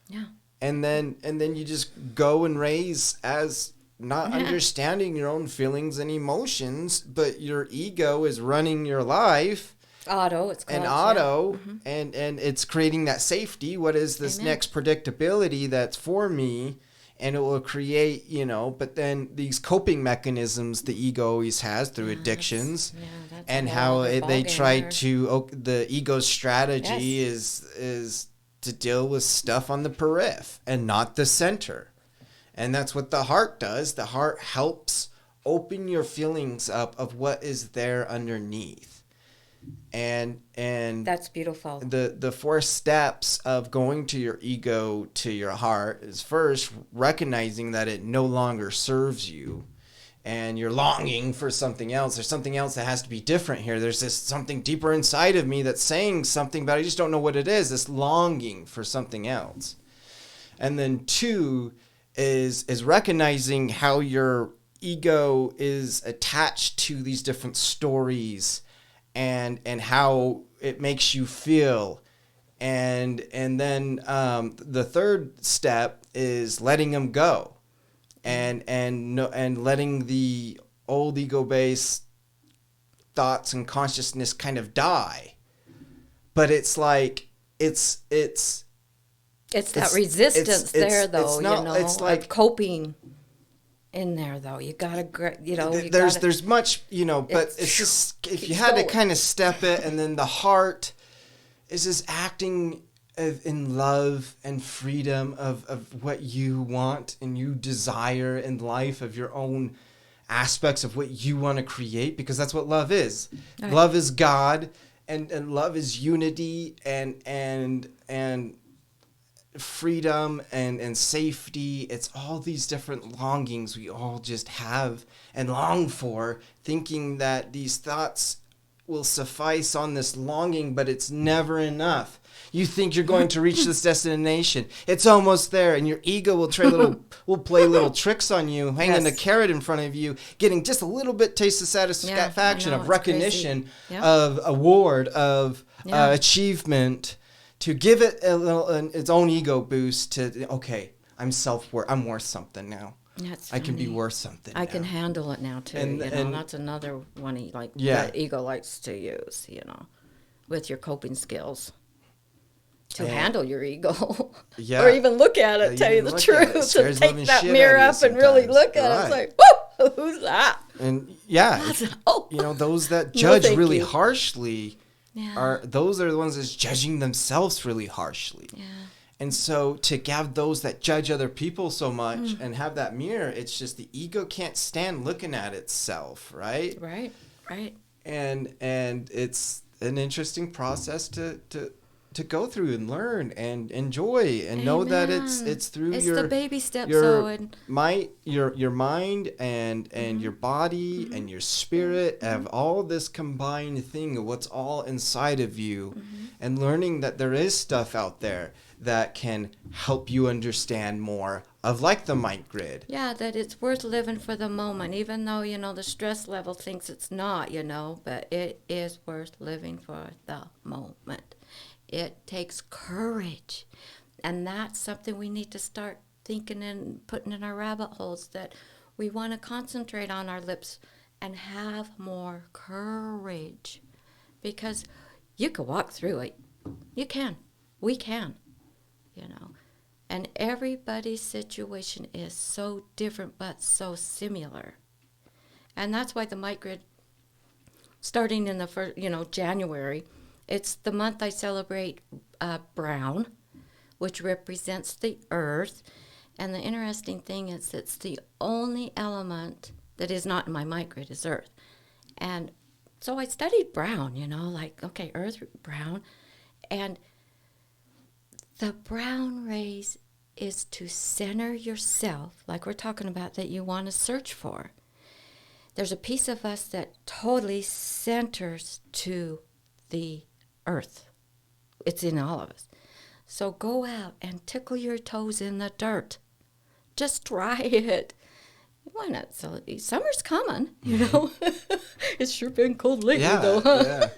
Yeah. And then you just go and raise as not understanding your own feelings and emotions, but your ego is running your life. It's called. Yeah. And it's creating that safety. What is this Amen. next predictability that's for me? And it will create, you know, but then these coping mechanisms the ego always has through addictions, that's and a how whole other they ballgame try there. to, the ego's strategy is to deal with stuff on the periph and not the center. And that's what the heart does. The heart helps open your feelings up of what is there underneath. And That's beautiful. The 4 steps of going to your ego to your heart is first recognizing that it no longer serves you and you're longing for something else. There's something else that has to be different here. There's this something deeper inside of me that's saying something, but I just don't know what it is. This longing for something else. And then 2 is recognizing how your ego is attached to these different stories and how it makes you feel. And then the 3rd step is letting them go and letting the old ego-based thoughts and consciousness kind of die. But it's like it's that resistance there, though. It's not, you know, it's like of coping in there, though. You gotta, you know. There's much, you know, but it's just if you had to kind of step it, and then the heart is just acting in love and freedom of what you want and you desire in life, of your own aspects of what you want to create, because that's what love is. Right. Love is God, and love is unity and freedom and safety. It's all these different longings we all just have and long for, thinking that these thoughts will suffice on this longing, but it's never enough. You think you're going to reach this destination. It's almost there, and your ego will play little tricks on you, hanging a carrot in front of you, getting just a little bit taste of satisfaction, of recognition, of award, of achievement, to give it a little its own ego boost. To I'm I'm worth something now. That's I can be worth something. I can handle it now too. And that's another one that ego likes to use. You know, with your coping skills. To handle your ego, or even look at it. Tell you the truth, so take that mirror up and really look at it. It's like, whoa, who's that? And you know, those that judge really harshly are the ones that's judging themselves really harshly. Yeah. And so to have those that judge other people so much and have that mirror, it's just the ego can't stand looking at itself, right? Right. And it's an interesting process to go through and learn and enjoy and know that it's through the baby steps, your mind and your body and your spirit have all this combined thing of what's all inside of you, and learning that there is stuff out there that can help you understand more of, like the mind grid. Yeah, that it's worth living for the moment, even though, you know, the stress level thinks it's not, you know, but it is worth living for the moment. It takes courage, and that's something we need to start thinking and putting in our rabbit holes, that We want to concentrate on our lips and have more courage, because you can walk through it. You can. We can. You know. And everybody's situation is so different but so similar. And that's why the micgrid, starting in the first, January, it's the month I celebrate brown, which represents the earth. And the interesting thing is it's the only element that is not in my micgrid is earth. And so I studied brown, okay, earth, brown. And the brown rays is to center yourself, like we're talking about, that you want to search for. There's a piece of us that totally centers to the earth. It's in all of us. So go out and tickle your toes in the dirt. Just try it. Why not? So summer's coming, It's sure been cold lately, though. Huh?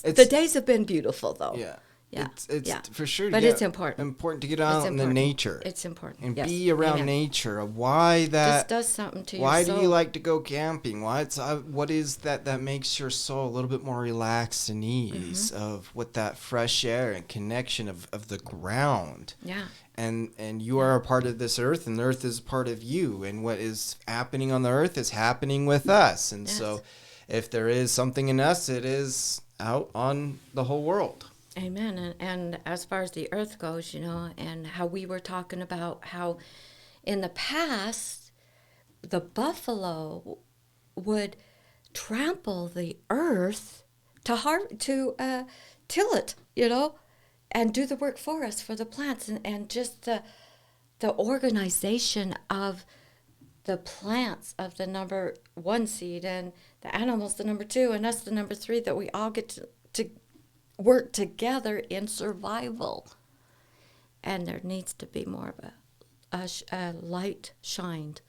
Yeah. The days have been beautiful, though. Yeah. Yeah. It's for sure. But it's important. Important to get out in the nature. It's important. And be around nature. Why that? Just does something to your Why soul. do you like to go camping? What is that makes your soul a little bit more relaxed and ease of with that fresh air and connection of the ground? Yeah. And you are a part of this earth, and the earth is a part of you. And what is happening on the earth is happening with us. And so if there is something in us, it is out on the whole world. Amen. And as far as the earth goes, and how we were talking about how in the past, the buffalo would trample the earth to till it, and do the work for us, for the plants, and just the organization of the plants of the number 1 seed, and the animals the number 2, and us the number 3, that we all get to work together in survival. And there needs to be more of a light shined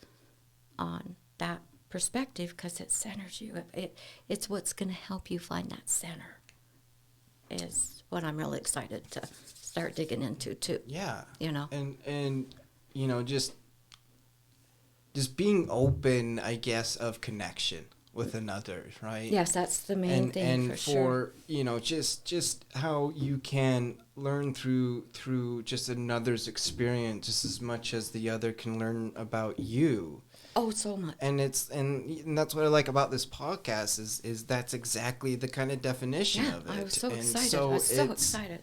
on that perspective, because it centers you. It's what's going to help you find that center, is what I'm really excited to start digging into too. Yeah. And just being open, I guess, of connection with another, right? Yes, that's the main thing, and for sure. just how you can learn through just another's experience just as much as the other can learn about you. Oh, so much. And that's what I like about this podcast is that's exactly the kind of definition of it. I was so and excited. So I was so excited.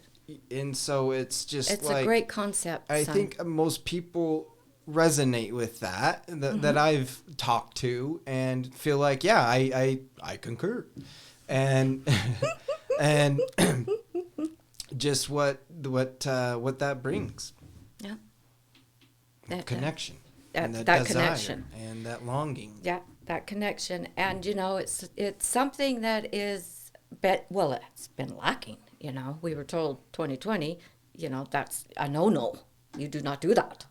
And so it's just it's a great concept. I think most people resonate with that I've talked to and feel like, I concur. And and just what that brings. Yeah. That connection. That desire connection. And that longing. Yeah, that connection. And it's something that is it's been lacking, We were told 2020, that's a no. You do not do that.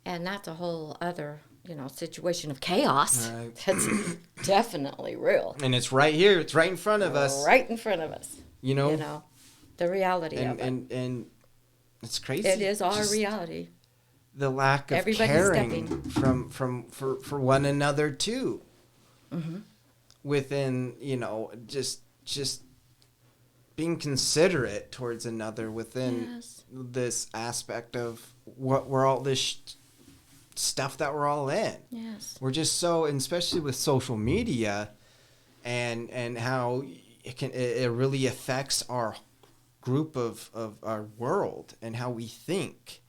And that's a whole other, situation of chaos. Right. That's definitely real. And it's right here. It's right in front of us. Right in front of us. The reality of it. And it's crazy. It is our reality. The lack of Everybody's caring for one another too. Mm-hmm. Within, just being considerate towards another within this aspect of what we're all this stuff that we're all in. Yes. We're just so, and especially with social media and how it really affects our group of our world and how we think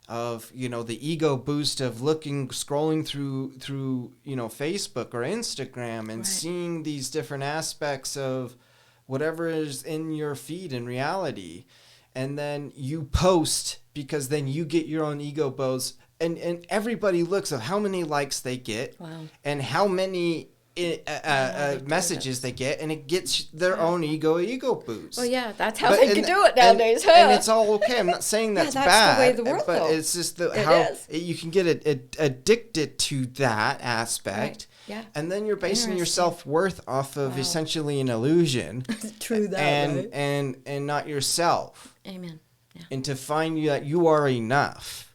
of, the ego boost of scrolling through Facebook or Instagram and seeing these different aspects of whatever is in your feed in reality. And then you post because then you get your own ego boost, and everybody looks at how many likes they get and how many messages they get, and it gets their own ego boost. Well, yeah, that's how they can do it nowadays. And it's all okay. I'm not saying that's bad. The way of the world, but though. it's just you can get addicted to that aspect. Right. Yeah. And then you're basing your self-worth off of essentially an illusion. True that. And not yourself. Amen. Yeah. And to find that you are enough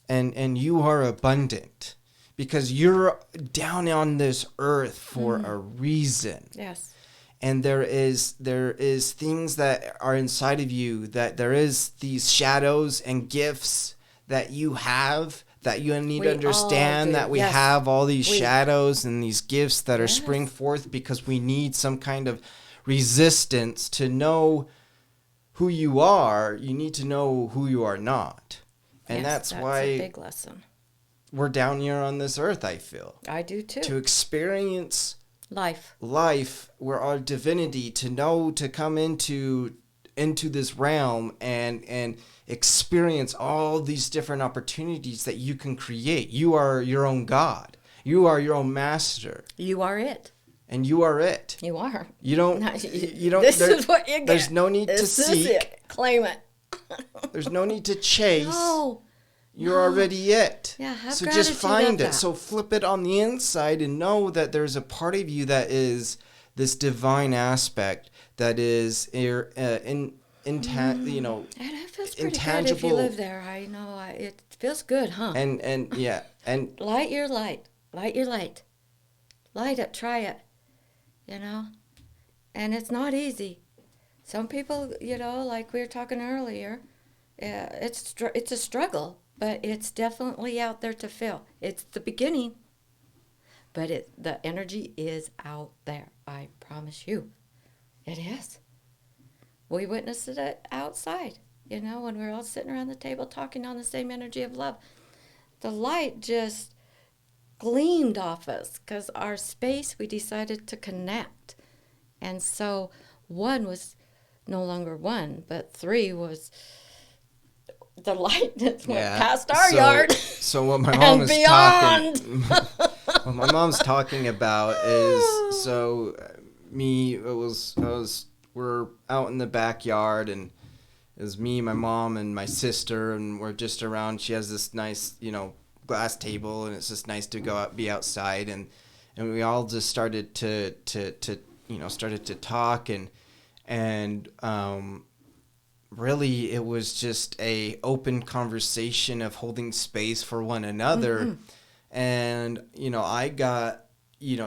and you are abundant because you're down on this earth for a reason. Yes. And there is things that are inside of you, that there is these shadows and gifts that you have, that you need to understand that we have all these shadows and these gifts that are spring forth because we need some kind of resistance to know who you are. You need to know who you are not. And that's why a big lesson. We're down here on this earth, I feel. I do too. To experience life, where our divinity, to know, to come into this realm and experience all these different opportunities that you can create. You are your own God. You are your own master. You are it. And you are it. You are. You don't. You don't. This is what you get. There's no need to seek. This is it. Claim it. There's no need to chase. No. You're already it. Yeah, have so just find it. That. So flip it on the inside and know that there's a part of you that is this divine aspect that is it feels pretty intangible. Good if you live there. I know it feels good, huh? And yeah, and light your light. Light your light. Light it. Try it. You know, and it's not easy. Some people, like we were talking earlier, it's a struggle. But it's definitely out there to feel. It's the beginning. But the energy is out there. I promise you. It is. We witnessed it outside. When we were all sitting around the table talking on the same energy of love. The light just gleamed off us because our space, we decided to connect. And so 1 was no longer 1, but 3 was... the light that went past our yard. So what my mom is talking, what my mom's talking about is we're out in the backyard, and it was me, my mom, and my sister, and we're just around. She has this nice, glass table, and it's just nice to go out, be outside, and we all just started to talk, and really, it was just a open conversation of holding space for one another. Mm-hmm. And, I got,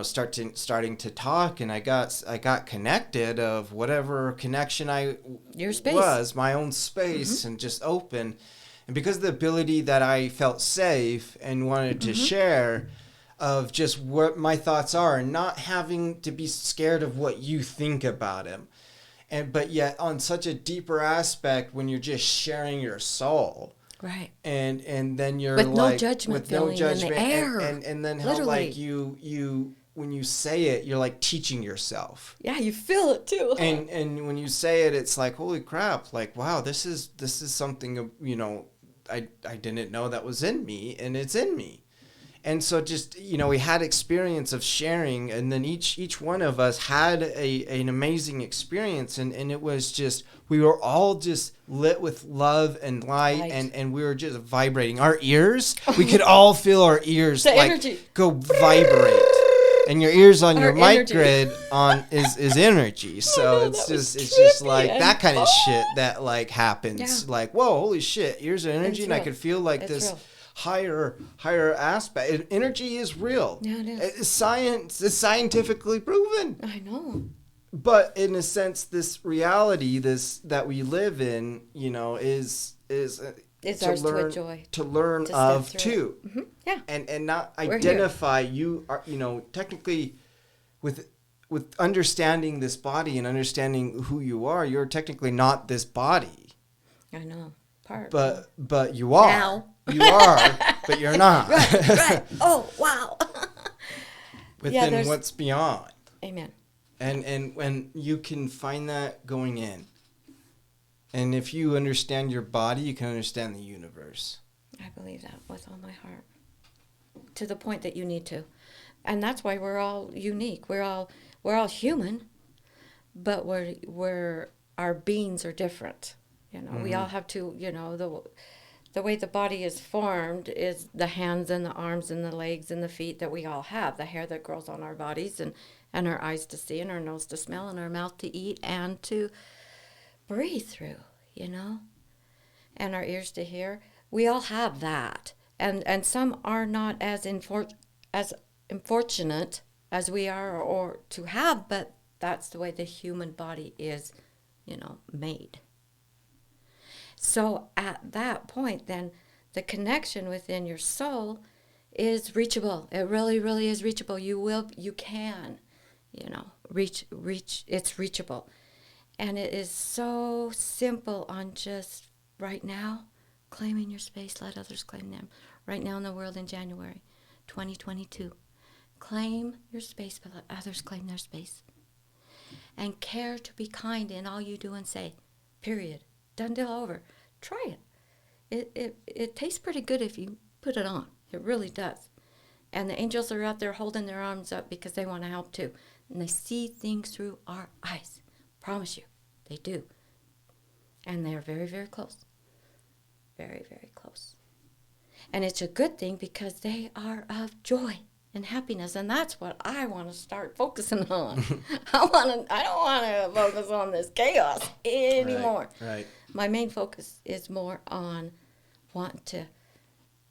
starting to talk, and I got connected of whatever connection your space was, my own space, and just open. And because of the ability that I felt safe and wanted to share of just what my thoughts are, and not having to be scared of what you think about him. But yet on such a deeper aspect, when you're just sharing your soul, right? And then you're with like, no judgment, with no judgment, in the air, and then how literally. like you when you say it, you're like teaching yourself. Yeah, you feel it too. And when you say it, it's like, holy crap! Like, wow, this is something I didn't know that was in me, and it's in me. And so just, we had experience of sharing, and then each one of us had an amazing experience, and it was just, we were all just lit with love and light. And we were just vibrating. Our ears, we could all feel our ears go vibrate. And your ears on your mic grid is energy. So it's just like that kind of shit that like happens. Yeah. Like, whoa, holy shit, ears are energy, and I could feel like it's this real. Higher aspect. Energy is real. Yeah, it is. It's scientifically proven. I know. But in a sense, this reality, that we live in, is it's ours to enjoy. To learn of too. Mm-hmm. Yeah. And not identify you are, technically with understanding this body and understanding who you are, you're technically not this body. I know. But you are. Now. You are, but you're not. Right. Oh, wow. Within what's beyond. Amen. And when you can find that going in. And if you understand your body, you can understand the universe. I believe that with all my heart. To the point that you need to. And that's why we're all unique. We're all human, but our beings are different. We all have to, the way the body is formed is the hands and the arms and the legs and the feet that we all have, the hair that grows on our bodies, and our eyes to see, and our nose to smell, and our mouth to eat and to breathe through, and our ears to hear. We all have that. And some are not as unfortunate as we are or to have, but that's the way the human body is, made. So at that point, then the connection within your soul is reachable. It really, really is reachable. You can, reach. It's reachable. And it is so simple on just right now, claiming your space, let others claim them. Right now in the world in January 2022, claim your space, but let others claim their space. And care to be kind in all you do and say, period. Done, deal, over. Try it. It tastes pretty good if you put it on. It really does. And the angels are out there holding their arms up because they want to help too. And they see things through our eyes. Promise you, they do. And they're very, very close. Very, very close. And it's a good thing because they are of joy and happiness. And that's what I want to start focusing on. I don't want to focus on this chaos anymore. Right. My main focus is more on wanting to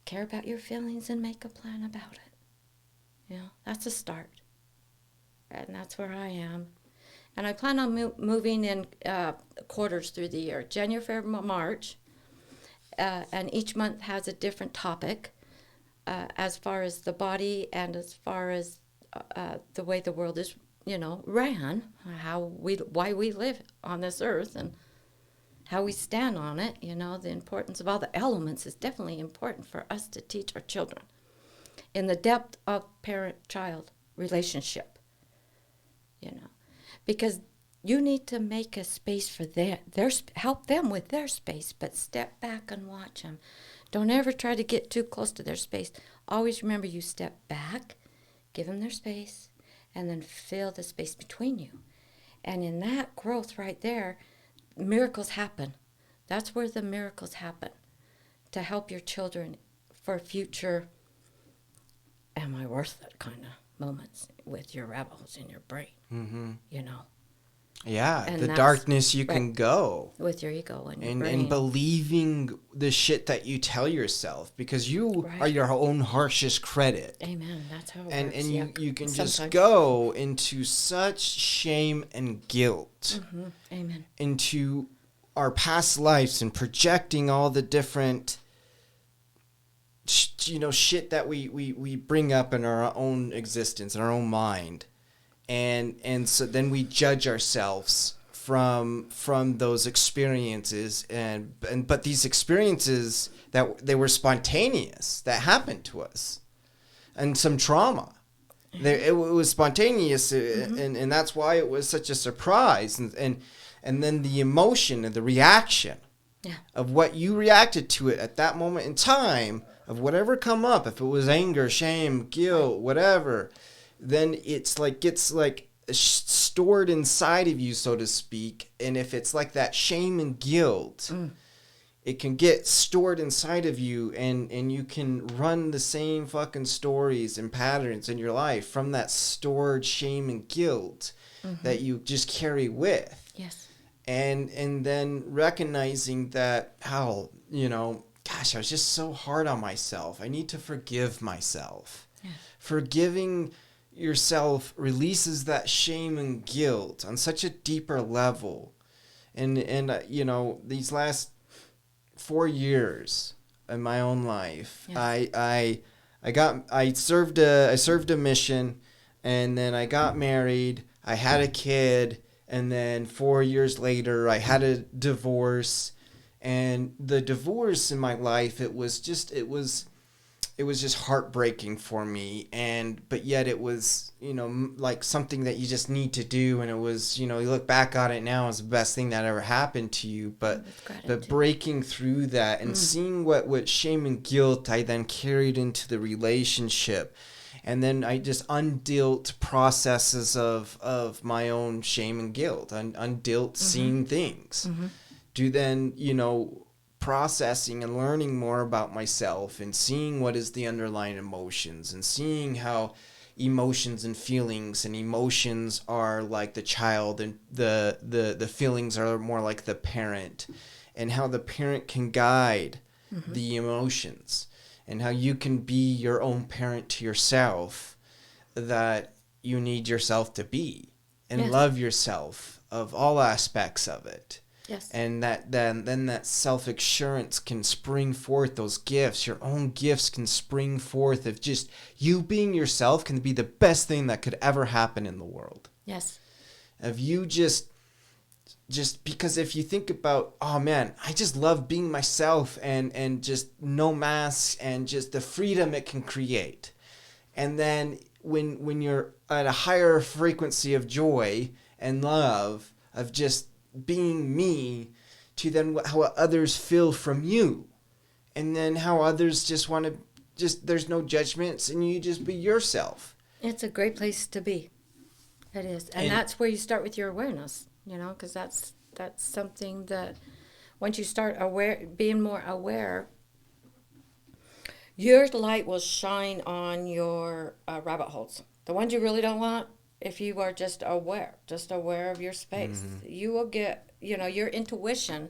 care about your feelings and make a plan about it. That's a start. And that's where I am. And I plan on moving in quarters through the year, January, February, March. And each month has a different topic as far as the body and as far as the way the world is, ran, why we live on this earth and how we stand on it. The importance of all the elements is definitely important for us to teach our children in the depth of parent-child relationship, because you need to make a space for their help them with their space, but step back and watch them. Don't ever try to get too close to their space. Always remember you step back, give them their space, and then fill the space between you. And in that growth right there, miracles happen. That's where the miracles happen, to help your children for future, am I worth it kind of moments with your rebels in your brain, Yeah, And the that's- darkness you right. can go. with your ego and your And brain. believing the shit that you tell yourself, because you Right. are your own harshest critic. Amen. That's how it And works. you can just Sometimes. go into such shame and guilt Amen. into our past lives and projecting all the different shit that we bring up in our own existence, in our own mind. And so then we judge ourselves from those experiences, but these experiences that they were spontaneous, that happened to us, and some trauma. It was spontaneous, and that's why it was such a surprise. And then the emotion and the reaction of what you reacted to it at that moment in time, of whatever come up, if it was anger, shame, guilt, whatever, then it's like gets like stored inside of you, so to speak. And if it's like that shame and guilt, it can get stored inside of you, and you can run the same fucking stories and patterns in your life from that stored shame and guilt that you just carry with. Yes. And then recognizing that, gosh, I was just so hard on myself. I need to forgive myself. Yeah. Forgiving yourself releases that shame and guilt on such a deeper level. And these last 4 years in my own life, I served a mission, and then I got married. I had a kid, and then 4 years later I had a divorce. And the divorce in my life, it was just heartbreaking for me, but yet it was, like something that you just need to do. And it was, you look back on it now as the best thing that ever happened to you, but breaking through that and seeing what shame and guilt I then carried into the relationship. And then I just undealt processes of my own shame and guilt, undealt seeing things. Do then, processing and learning more about myself and seeing what is the underlying emotions, and seeing how emotions and feelings and emotions are like the child, and the feelings are more like the parent, and how the parent can guide the emotions. and how you can be your own parent to yourself, that you need yourself to be and Yes. love yourself of all aspects of it. Yes. And that then that self-assurance can spring forth, those gifts, your own gifts can spring forth of just you being yourself can be the best thing that could ever happen in the world. Yes. Of you just because if you think about, oh man, I just love being myself and just no masks and just the freedom it can create. And then when you're at a higher frequency of joy and love of just being me, to then how others feel from you, and then how others just want to there's no judgments and you just be yourself. It's a great place to be. It is, and that's where you start with your awareness. Because that's something that once you start being more aware, your light will shine on your rabbit holes, the ones you really don't want. If you are just aware of your space, you will get, your intuition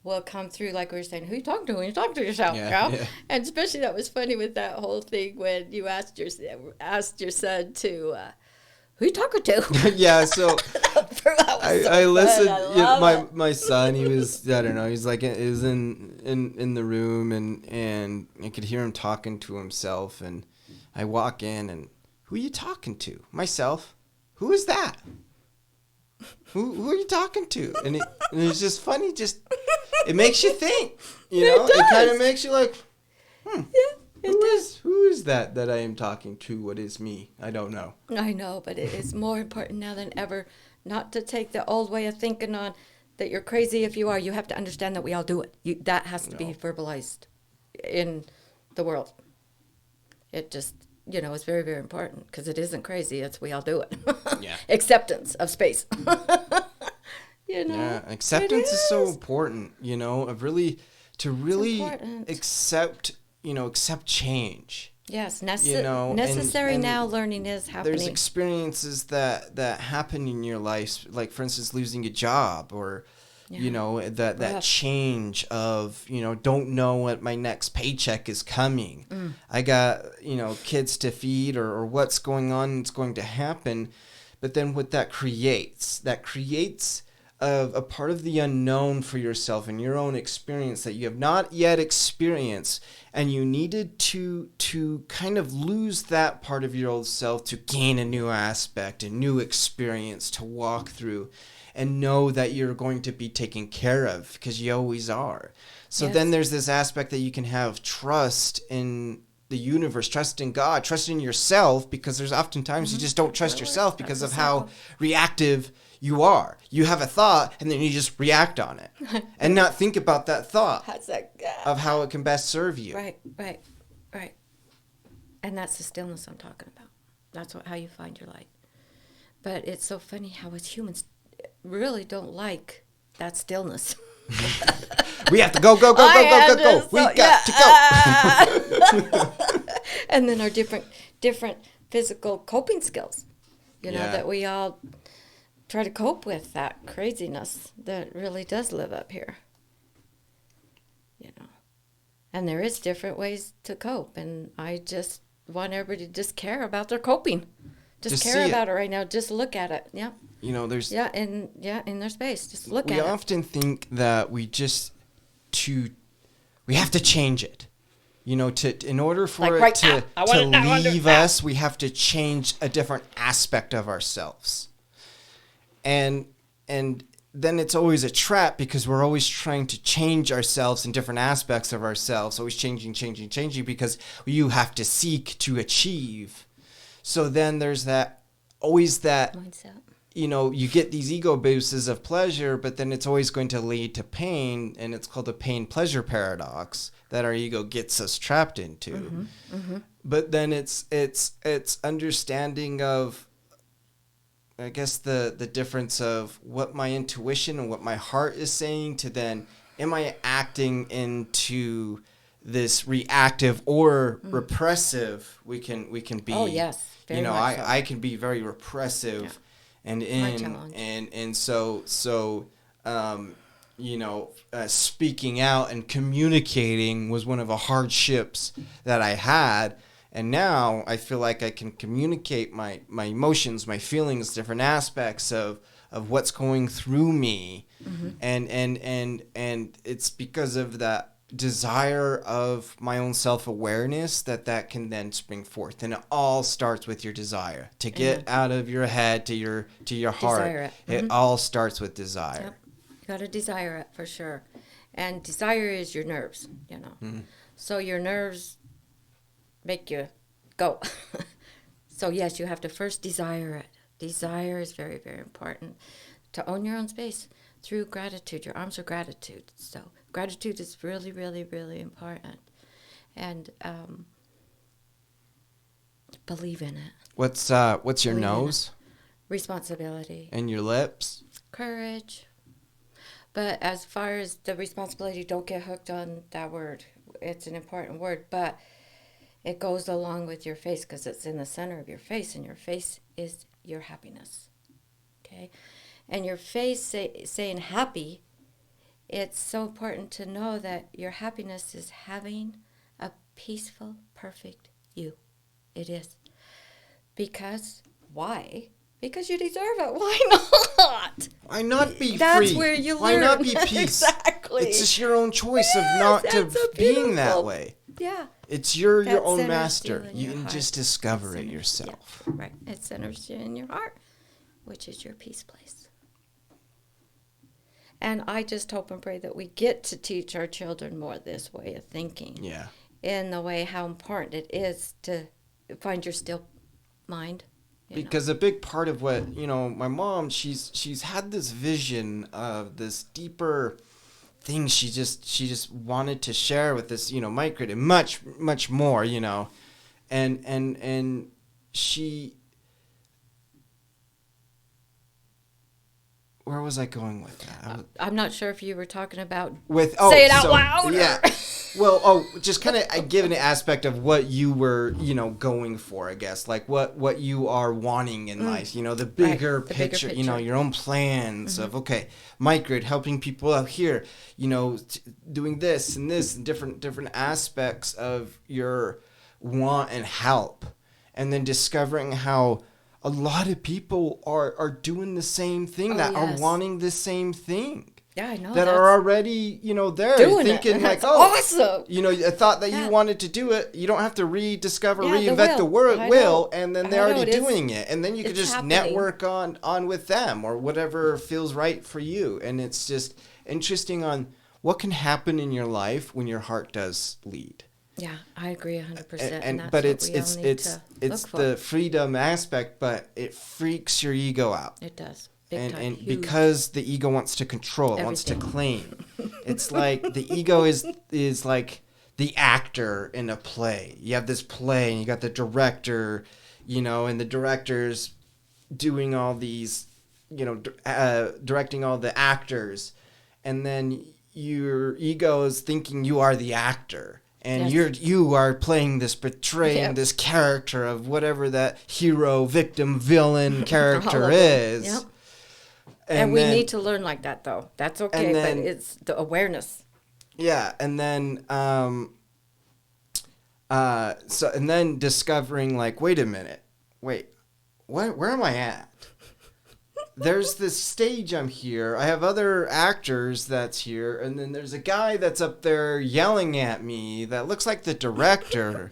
will come through, like we were saying, who you talking to when you talk to yourself, Yeah. And especially that was funny with that whole thing when you asked your son to, who you talking to? Yeah, so I listened. My son, he was, I don't know, he's like, he was in the room and I could hear him talking to himself, and I walk in and, who are you talking to? Myself. Who is that? Who are you talking to? And it's just funny. It makes you think. It kind of makes you like, who is that I am talking to? What is me? I don't know. I know, but it is more important now than ever not to take the old way of thinking on that you're crazy if you are. You have to understand that we all do it. That has to be verbalized in the world. It just, it's very, very important because it isn't crazy. It's we all do it. Yeah. Acceptance of space. Yeah, acceptance is so important, of really accept, accept change. Yes, necessary and now learning is happening. There's experiences that happen in your life, like for instance, losing a job or, that change of, don't know what my next paycheck is coming. I got, kids to feed or what's going on, it's going to happen. But then what that creates a part of the unknown for yourself and your own experience that you have not yet experienced, and you needed to kind of lose that part of your old self to gain a new aspect, a new experience to walk through and know that you're going to be taken care of because you always are. So then there's this aspect that you can have trust in the universe, trust in God, trust in yourself, because there's oftentimes you just don't trust yourself because of how reactive you are. You have a thought and then you just react on it and not think about that thought of how it can best serve you. Right. And that's the stillness I'm talking about. That's how you find your light. But it's so funny how as humans really don't like that stillness. We have to go. We got to go. And then our different physical coping skills, that we all try to cope with that craziness that really does live up here. And there is different ways to cope, and I just want everybody to just care about their coping. Just care about it right now. Just look at it. Yeah. There's in their space. Just look at it. We often think that we have to change it. In order for it to leave us, we have to change a different aspect of ourselves. And then it's always a trap because we're always trying to change ourselves in different aspects of ourselves, always changing because you have to seek to achieve. So then there's always that mindset. You get these ego boosts of pleasure, but then it's always going to lead to pain, and it's called the pain-pleasure paradox that our ego gets us trapped into. But then it's understanding of, I guess, the difference of what my intuition and what my heart is saying to then, am I acting into this reactive or repressive? We can be. Oh yes, very much so. I can be very repressive, and so speaking out and communicating was one of the hardships that I had. And now I feel like I can communicate my emotions, my feelings, different aspects of what's going through me. Mm-hmm. And it's because of that desire of my own self-awareness that can then spring forth. And it all starts with your desire to get out of your head to your heart. Desire it. Mm-hmm. It all starts with desire. Yep. You got to desire it for sure. And desire is your nerves, Mm-hmm. So your nerves make you go. So yes, you have to first desire it. Desire is very, very important to own your own space through gratitude, your arms of gratitude. So gratitude is really, really, really important. And believe in it. What's your nose? Responsibility. And your lips? Courage. But as far as the responsibility, don't get hooked on that word. It's an important word, but it goes along with your face because it's in the center of your face, and your face is your happiness. Okay? And your face saying happy, it's so important to know that your happiness is having a peaceful, perfect you. It is. Because, why? Because you deserve it. Why not? Why not be free? That's where you learn. Why not be peace? Exactly. It's just your own choice of not to being that way. Yeah. It's your own master. You can just discover it yourself. Yeah, right. It centers you in your heart, which is your peace place. And I just hope and pray that we get to teach our children more this way of thinking. Yeah. In the way how important it is to find your still mind. Because a big part of what, my mom, she's had this vision of this deeper thing she just wanted to share with this, micro and much, much more, and she, where was I going with that? I'm not sure if you were talking about say it out loud. Yeah. Well, just kind of giving an aspect of what you were, going for, I guess, like what you are wanting in life, the bigger picture, your own plans of, okay, micro helping people out here, doing this and different aspects of your want and help, and then discovering how a lot of people are doing the same thing, are wanting the same thing. Yeah, I know. That are already, there thinking like, awesome. I thought that you wanted to do it. You don't have to reinvent the will, and then they're already doing it. And then you can just network on with them or whatever feels right for you. And it's just interesting on what can happen in your life when your heart does lead. Yeah, I agree 100%. But it's the freedom aspect, but it freaks your ego out. It does. And because the ego wants to control, it wants to claim. It's like the ego is like the actor in a play. You have this play, and you got the director, and the director's doing all these, directing all the actors, and then your ego is thinking you are the actor. And you are playing this, portraying this character of whatever that hero, victim, villain character is. Yep. And we need to learn like that, though. That's okay, but it's the awareness. Yeah, and then and then discovering, like, wait a minute, where am I at? There's this stage I'm here. I have other actors that's here, and then there's a guy that's up there yelling at me that looks like the director.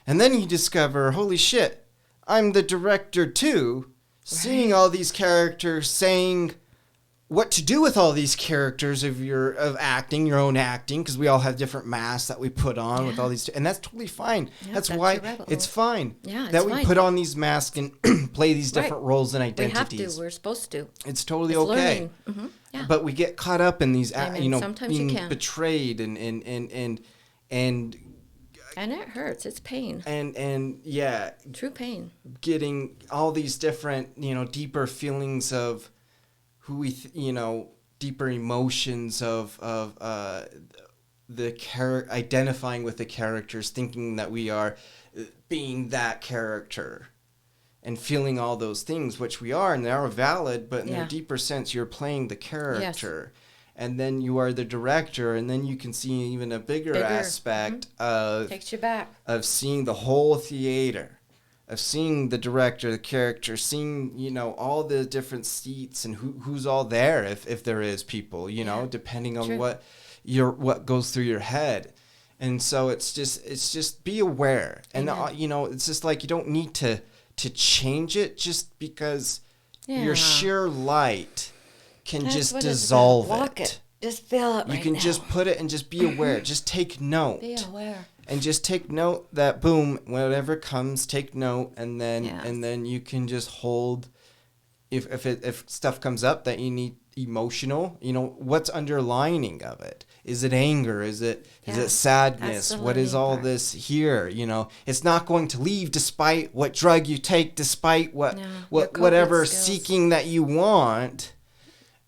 And then you discover, holy shit, I'm the director too. Seeing all these characters, saying what to do with all these characters of acting, your own acting, because we all have different masks that we put on with all these, and that's totally fine. That's why it's fine that we put on these masks and play these different roles and identities. We have to. We're supposed to. It's totally okay. Mm-hmm. Yeah. But we get caught up in these, Sometimes being betrayed and it hurts. It's pain. And true pain. Getting all these different, deeper feelings of who we, deeper emotions of the identifying with the characters, thinking that we are being that character, and feeling all those things, which we are, and they are valid, but in a deeper sense, you're playing the character. Yes. and then you are the director, and then you can see even a bigger aspect of takes you back, of seeing the whole theater, of seeing the director, the character, seeing, you know, all the different seats and who's all there, if there is people, you know, depending on what goes through your head. And so it's just be aware. And you know, it's just like you don't need to change it just because your sheer light can just dissolve it. Just feel it. You can just put it and just be aware. Just take note. Be aware. And just take note that boom, whatever comes, take note, and then you can just hold. If stuff comes up that you need emotional, you know, what's underlining of it? Is it anger? Is it sadness? What is all this here? You know, it's not going to leave despite what drug you take, despite whatever seeking that you want.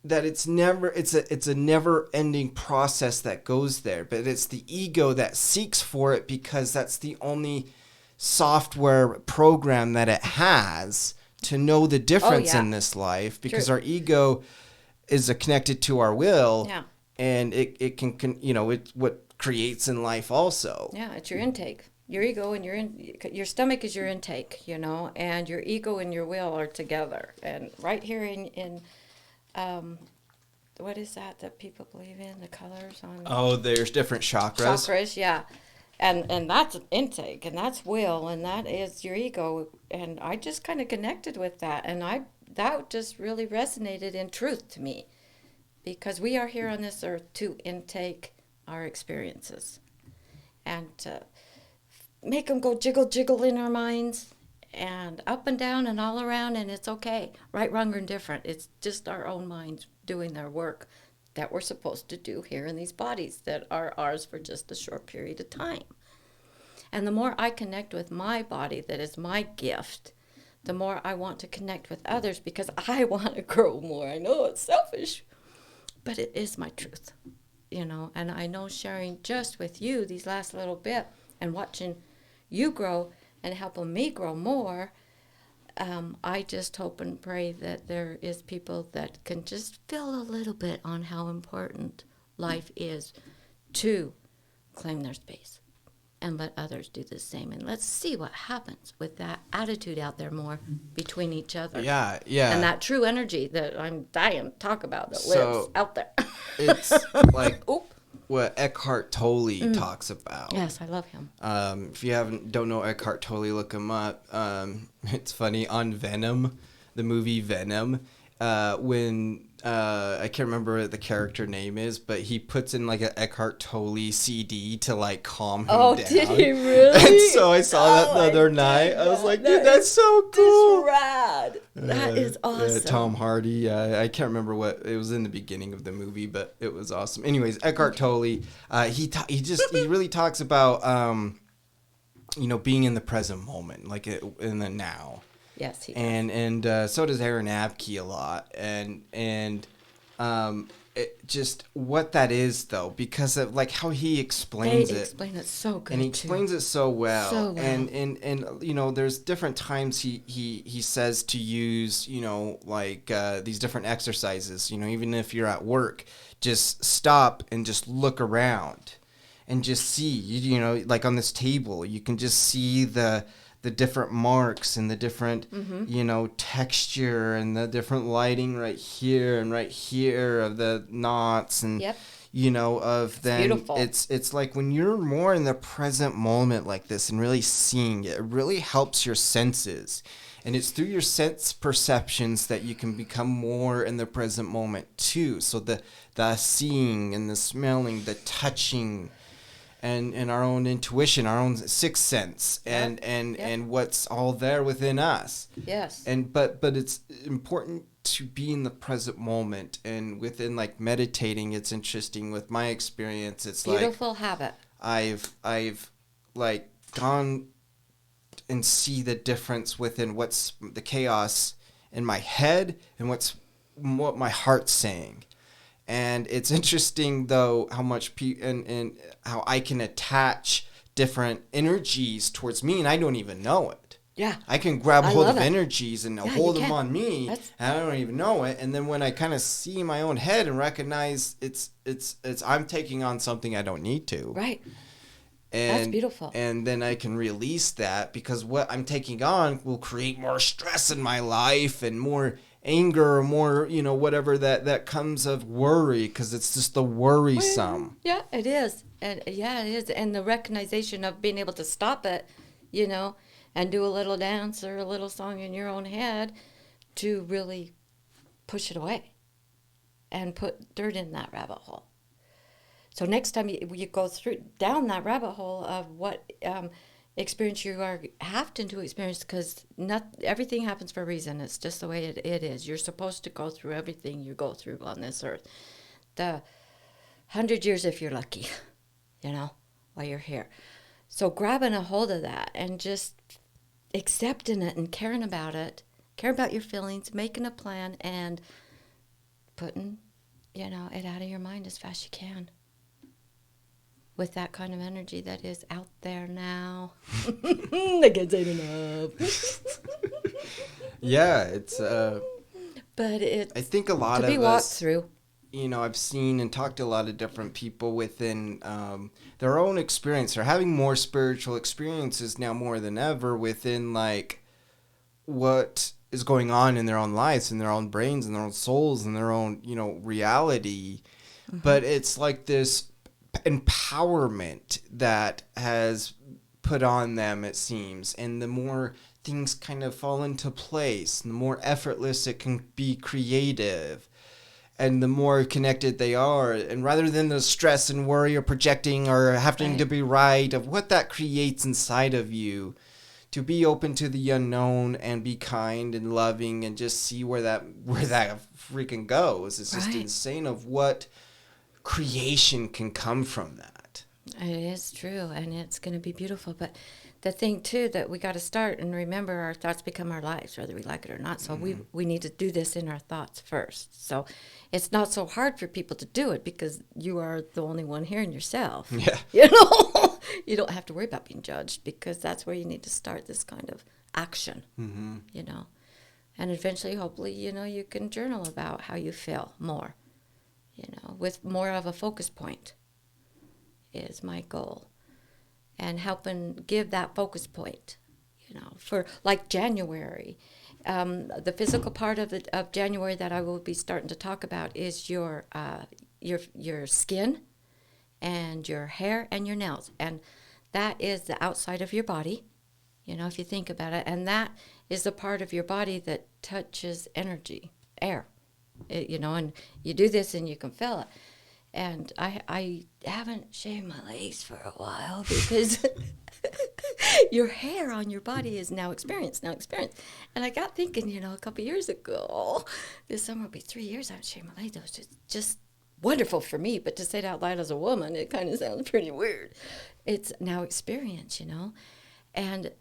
That it's a never ending process that goes there, but it's the ego that seeks for it because that's the only software program that it has to know the difference in this life, because our ego is connected to our will, and it can you know, it's what creates in life also. Yeah, it's your intake. Your ego and your stomach is your intake, you know, and your ego and your will are together. And right here in what is that people believe in? The colors on. Oh, there's different chakras. Chakras, yeah, and that's intake, and that's will, and that is your ego. And I just kind of connected with that, and that just really resonated in truth to me, because we are here on this earth to intake our experiences, and to make them go jiggle jiggle in our minds. And up and down and all around, and it's okay. Right, wrong, or indifferent. It's just our own minds doing their work that we're supposed to do here in these bodies that are ours for just a short period of time. And the more I connect with my body, that is my gift, the more I want to connect with others, because I want to grow more. I know it's selfish, but it is my truth, you know. And I know sharing just with you these last little bit and watching you grow and helping me grow more, I just hope and pray that there is people that can just feel a little bit on how important life is to claim their space and let others do the same. And let's see what happens with that attitude out there more between each other. Yeah. And that true energy that I'm dying to talk about that lives out there. It's like what Eckhart Tolle talks about. Yes, I love him. If you don't know Eckhart Tolle, look him up. It's funny, on Venom, the movie Venom, when I can't remember what the character name is, but he puts in like an Eckhart Tolle CD to like calm him down. Oh, did he really? And so I saw that the other night. I was like, dude, that's so cool. That's rad. That is awesome. Tom Hardy. I can't remember what it was in the beginning of the movie, but it was awesome. Anyways, Eckhart Tolle, he really talks about you know, being in the present moment, like in the now. Yes, he does. And so does Aaron Abke a lot, and it just what that is though, because of like how he explains it. They explain it so good, and he explains it so well. So well. And you know, there's different times he says to use, you know, like these different exercises. You know, even if you're at work, just stop and just look around, and just see. You know, like on this table, you can just see the different marks and the different, you know, texture and the different lighting right here of the knots and, you know, of then it's like when you're more in the present moment like this and really seeing it, it really helps your senses. And it's through your sense perceptions that you can become more in the present moment too. So the seeing and the smelling, the touching, and our own intuition, our own sixth sense, and what's all there within us. Yes. And but it's important to be in the present moment, and within like meditating, it's interesting with my experience. It's beautiful habit. I've like gone and see the difference within what's the chaos in my head and what my heart's saying. And it's interesting, though, how much and how I can attach different energies towards me, and I don't even know it. Yeah. I can grab I hold love of it. energies and Yeah, hold you them can. on me, That's and I don't even know it. And then when I kind of see my own head and recognize it's I'm taking on something I don't need to. right. That's And beautiful. and then I can release that, because what I'm taking on will create more stress in my life and more anger, or more, whatever that comes of worry, because it's just the worrisome. Yeah, it is. And yeah, it is. And the recognition of being able to stop it, you know, and do a little dance or a little song in your own head to really push it away and put dirt in that rabbit hole. So next time you go through down that rabbit hole of what experience you are having to experience, because not everything happens for a reason. It's just the way it is. You're supposed to go through everything you go through on this earth. The 100 years if you're lucky, while you're here. So grabbing a hold of that and just accepting it and caring about it, care about your feelings, making a plan, and putting, it out of your mind as fast as you can. With that kind of energy that is out there now. I can't say it enough. Yeah, it's But it's I think a lot to be of walked us, through. I've seen and talked to a lot of different people within their own experience. They're having more spiritual experiences now more than ever within like what is going on in their own lives, in their own brains, in their own souls, in their own, reality. Mm-hmm. But it's like this empowerment that has put on them, it seems. And the more things kind of fall into place, the more effortless it can be creative, and the more connected they are. And rather than the stress and worry or projecting or having to be right, of what that creates inside of you, to be open to the unknown and be kind and loving and just see where that freaking goes. It's just insane of what creation can come from that. It is true, and it's going to be beautiful. But the thing too that we got to start and remember, our thoughts become our lives, whether we like it or not. So we need to do this in our thoughts first. So it's not so hard for people to do it, because you are the only one hearing yourself. Yeah. You don't have to worry about being judged, because that's where you need to start this kind of action. Mm-hmm. And eventually, hopefully, you can journal about how you feel more. With more of a focus point is my goal. And helping give that focus point, for like January. The physical part of January that I will be starting to talk about is your skin and your hair and your nails. And that is the outside of your body, if you think about it. And that is the part of your body that touches energy, air. And you do this and you can feel it. And I haven't shaved my legs for a while, because your hair on your body is now experienced. And I got thinking, a couple years ago, this summer will be 3 years I haven't shaved my legs. It was just wonderful for me. But to say it out loud as a woman, it kind of sounds pretty weird. It's now experience, And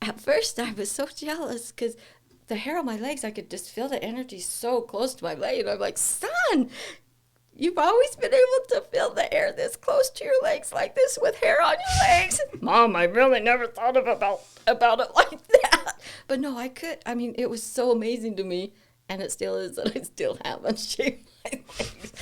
at first I was so jealous, because the hair on my legs, I could just feel the energy so close to my leg. And I'm like, son, you've always been able to feel the air this close to your legs like this with hair on your legs. Mom, I really never thought about it like that. But no, I could. I mean, it was so amazing to me, and it still is, that I still haven't shaved my legs.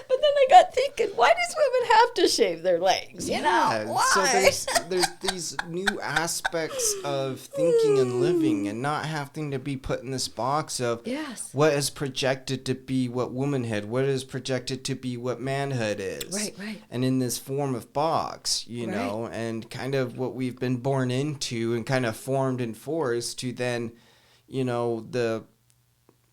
But then I got thinking, why does women have to shave their legs? Why? So there's these new aspects of thinking and living, and not having to be put in this box of what is projected to be what womanhood, what is projected to be what manhood is. Right. And in this form of box, and kind of what we've been born into and kind of formed and forced to then, the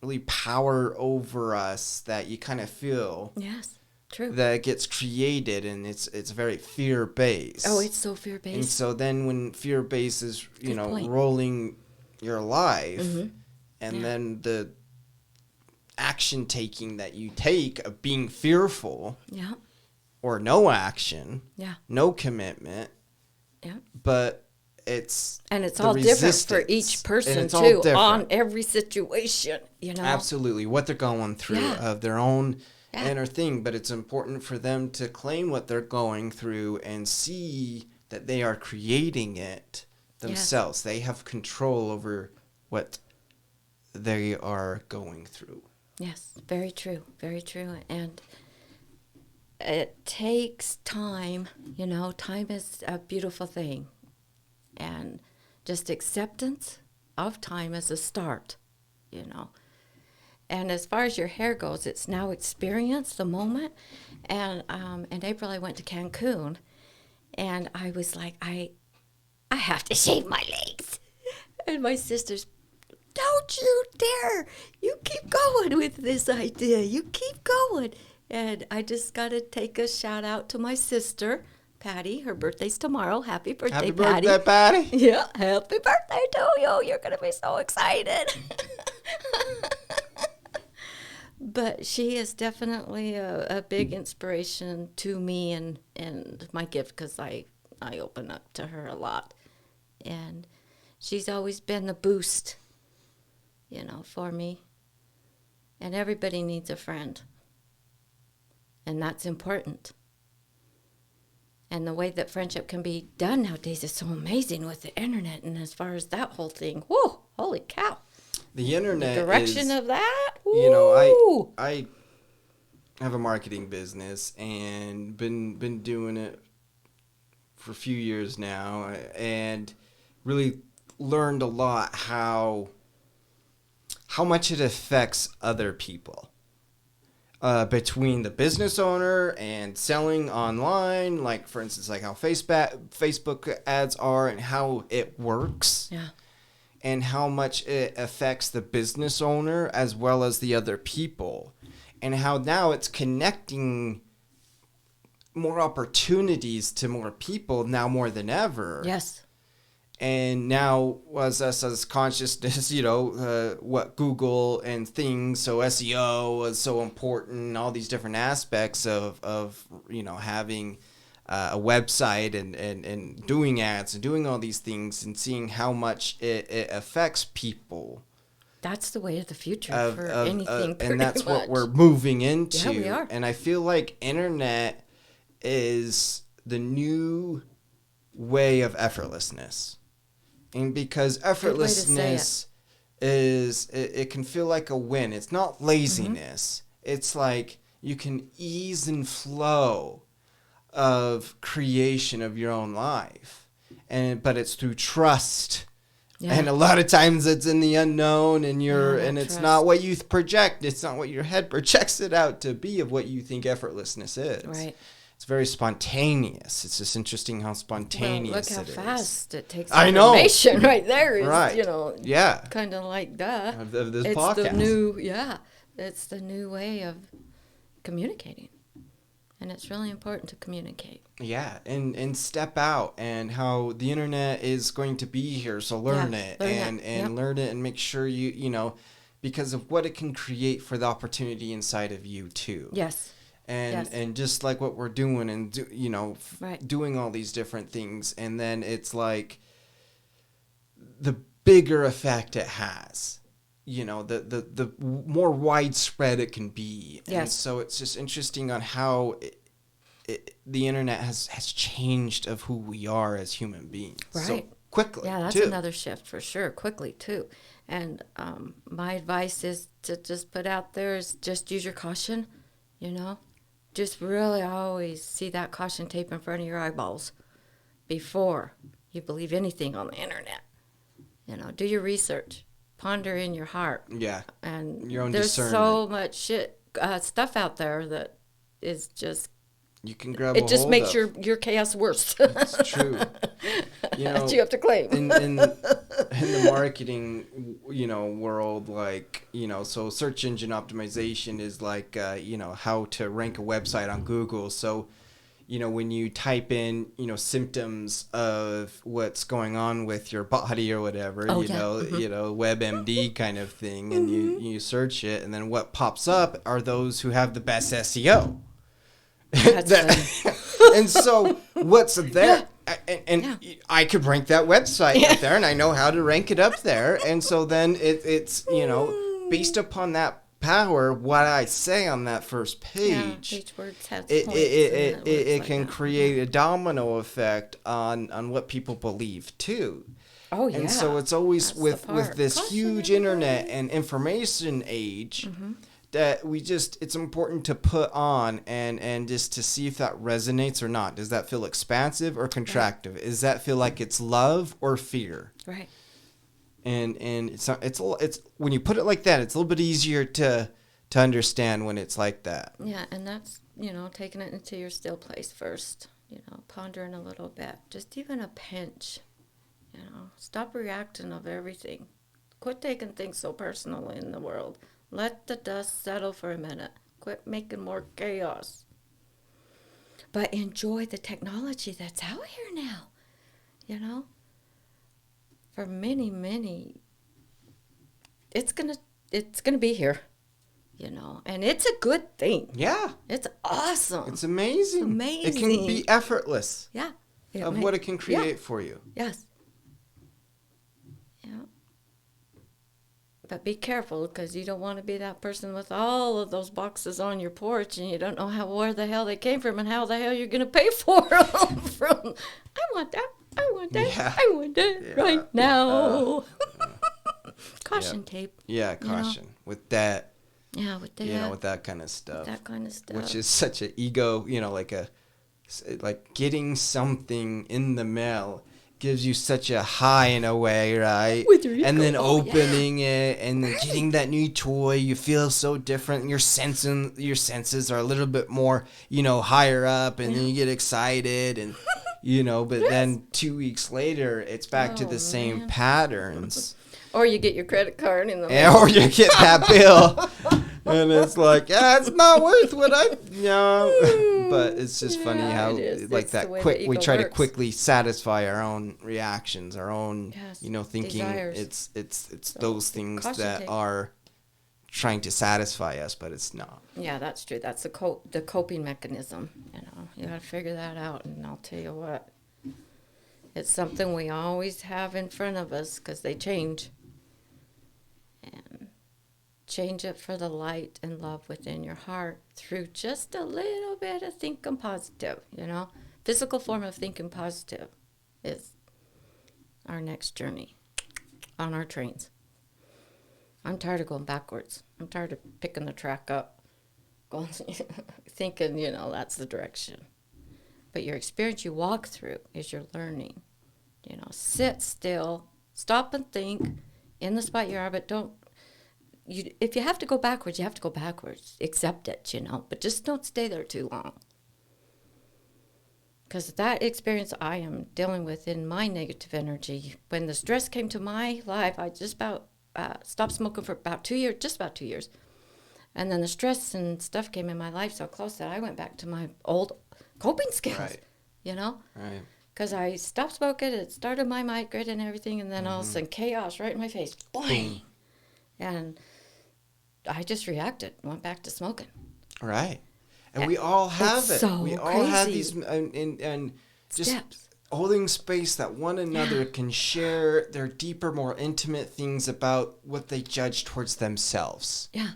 really power over us that you kind of feel. Yes, true. That gets created, and it's very fear-based. Oh, it's so fear-based. And so then when fear-based is, rolling your life, and then the action taking that you take of being fearful, or no action, no commitment, but it's all different for each person too, on every situation, Absolutely, what they're going through of their own inner thing. But it's important for them to claim what they're going through and see that they are creating it themselves. They have control over what they are going through. Yes, very true, very true. And it takes time, time is a beautiful thing. And just acceptance of time is a start. And as far as your hair goes, it's now experience the moment. And in April, I went to Cancun, and I was like, I have to shave my legs. And my sisters, don't you dare. You keep going with this idea. You keep going. And I just got to take a shout out to my sister, Patty. Her birthday's tomorrow. Happy birthday, Patty. Happy birthday, Patty. Yeah, happy birthday to you. You're going to be so excited. But she is definitely a big inspiration to me and my gift, because I open up to her a lot. And she's always been the boost, for me. And everybody needs a friend. And that's important. And the way that friendship can be done nowadays is so amazing with the internet. And as far as that whole thing, whoa, holy cow. The internet The direction of that? I have a marketing business and been doing it for a few years now, and really learned a lot how much it affects other people. Between the business owner and selling online, like for instance, like how Facebook ads are and how it works. Yeah. And how much it affects the business owner as well as the other people. And how now it's connecting more opportunities to more people now more than ever. Yes. And now was us as consciousness, what Google and things, so SEO was so important, all these different aspects of having a website and doing ads and doing all these things and seeing how much it affects people. That's the way of the future for anything, pretty and that's much what we're moving into. Yeah, we are. And I feel like internet is the new way of effortlessness. And because effortlessness it can feel like a win. It's not laziness. Mm-hmm. It's like you can ease and flow of creation of your own life, but it's through trust. Yeah. And a lot of times it's in the unknown, and it's trust. Not what you project. It's not what your head projects it out to be of what you think effortlessness is. Right. It's very spontaneous. It's just interesting how spontaneous look how it fast is. it takes I know. Information right there is, yeah. kind of like that. Of this it's podcast. It's the new way of communicating. And it's really important to communicate. Yeah, and step out, and how the internet is going to be here, so learn it and make sure you because of what it can create for the opportunity inside of you too. Yes. And just like what we're doing and doing all these different things, and then it's like the bigger effect it has. The more widespread it can be. Yes. And so it's just interesting on how the internet has changed of who we are as human beings. Right. So quickly. Yeah, that's another shift for sure. Quickly too. And my advice is to just put out there is just use your caution. Just really always see that caution tape in front of your eyeballs before you believe anything on the internet. Do your research. Ponder in your heart. Yeah. And your own there's discernment. so much stuff out there that is just. You can grab. It just makes your chaos worse. It's true. That you have to claim. in the marketing, world, like, so search engine optimization is like, how to rank a website on Google. So, when you type in, symptoms of what's going on with your body or whatever, WebMD kind of thing, and you search it, and then what pops up are those who have the best SEO. And so what's there? And I could rank that website up there, and I know how to rank it up there. And so then it's based upon that power, what I say on that first page, each word has it can create a domino effect on what people believe too. Oh, yeah. And so it's always That's the with part. this Caution, huge internet and information age that it's important to put on and just to see if that resonates or not. Does that feel expansive or contractive? Right. Does that feel like it's love or fear? Right. And it's when you put it like that, it's a little bit easier to understand when it's like that. Yeah, and that's, taking it into your still place first, pondering a little bit, just even a pinch, stop reacting of everything. Quit taking things so personal in the world. Let the dust settle for a minute. Quit making more chaos. But enjoy the technology that's out here now, For many, many, it's gonna be here. And it's a good thing. Yeah. It's awesome. It's amazing. It's amazing. It can be effortless. Yeah. What it can create for you. Yes. Yeah. But be careful, because you don't want to be that person with all of those boxes on your porch and you don't know where the hell they came from and how the hell you're going to pay for them from. I want that. I want that. Yeah. I want that right now. Caution tape. Yeah, caution. With that. Yeah, with that. With that kind of stuff. That kind of stuff. Which is such an ego, like getting something in the mail gives you such a high in a way, right? And then opening it and then getting that new toy, you feel so different. Your senses are a little bit more, higher up, and then you get excited and but then 2 weeks later it's back to the same patterns. Or you get your credit card in the mail. Or you get that bill. And it's like, it's not worth what but it's just funny how like that quick we try to quickly satisfy our own reactions, our own thinking desires. It's those things that are trying to satisfy us, but it's not. Yeah, that's true. That's the coping mechanism. You got to figure that out, and I'll tell you what, it's something we always have in front of us because they change. And change it for the light and love within your heart through just a little bit of thinking positive, Physical form of thinking positive is our next journey on our trains. I'm tired of going backwards. I'm tired of picking the track up, thinking, that's the direction. But your experience you walk through is your learning. Sit still, stop and think in the spot you are, but if you have to go backwards, you have to go backwards. Accept it, but just don't stay there too long. Because that experience I am dealing with in my negative energy, when the stress came to my life, I just about stopped smoking for about 2 years, just about 2 years. And then the stress and stuff came in my life so close that I went back to my old coping skills, Right. Right. Because I stopped smoking, it started my migraine and everything, and then all of a sudden chaos right in my face. Boing! And I just reacted, went back to smoking. Right. And we all have it. So we all crazy. have these and just Steps. Holding space that one another can share their deeper, more intimate things about what they judge towards themselves. Yeah.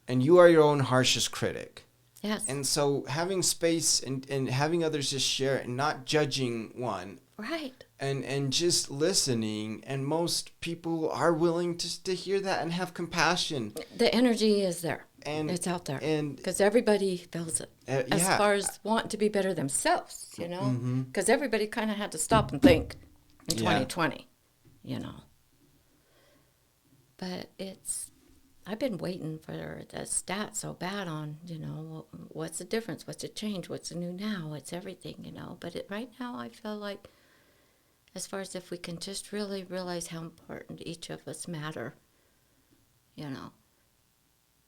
And you are your own harshest critic. Yes. And so having space and having others just share it and not judging one. Right. And just listening, and most people are willing to hear that and have compassion. The energy is there. And it's out there. And because everybody feels it. As far as wanting to be better themselves, Because everybody kind of had to stop and think in 2020, But I've been waiting for the stat so bad on, what's the difference? What's the change? What's the new now? It's everything, But right now I feel like, as far as if we can just really realize how important each of us matter,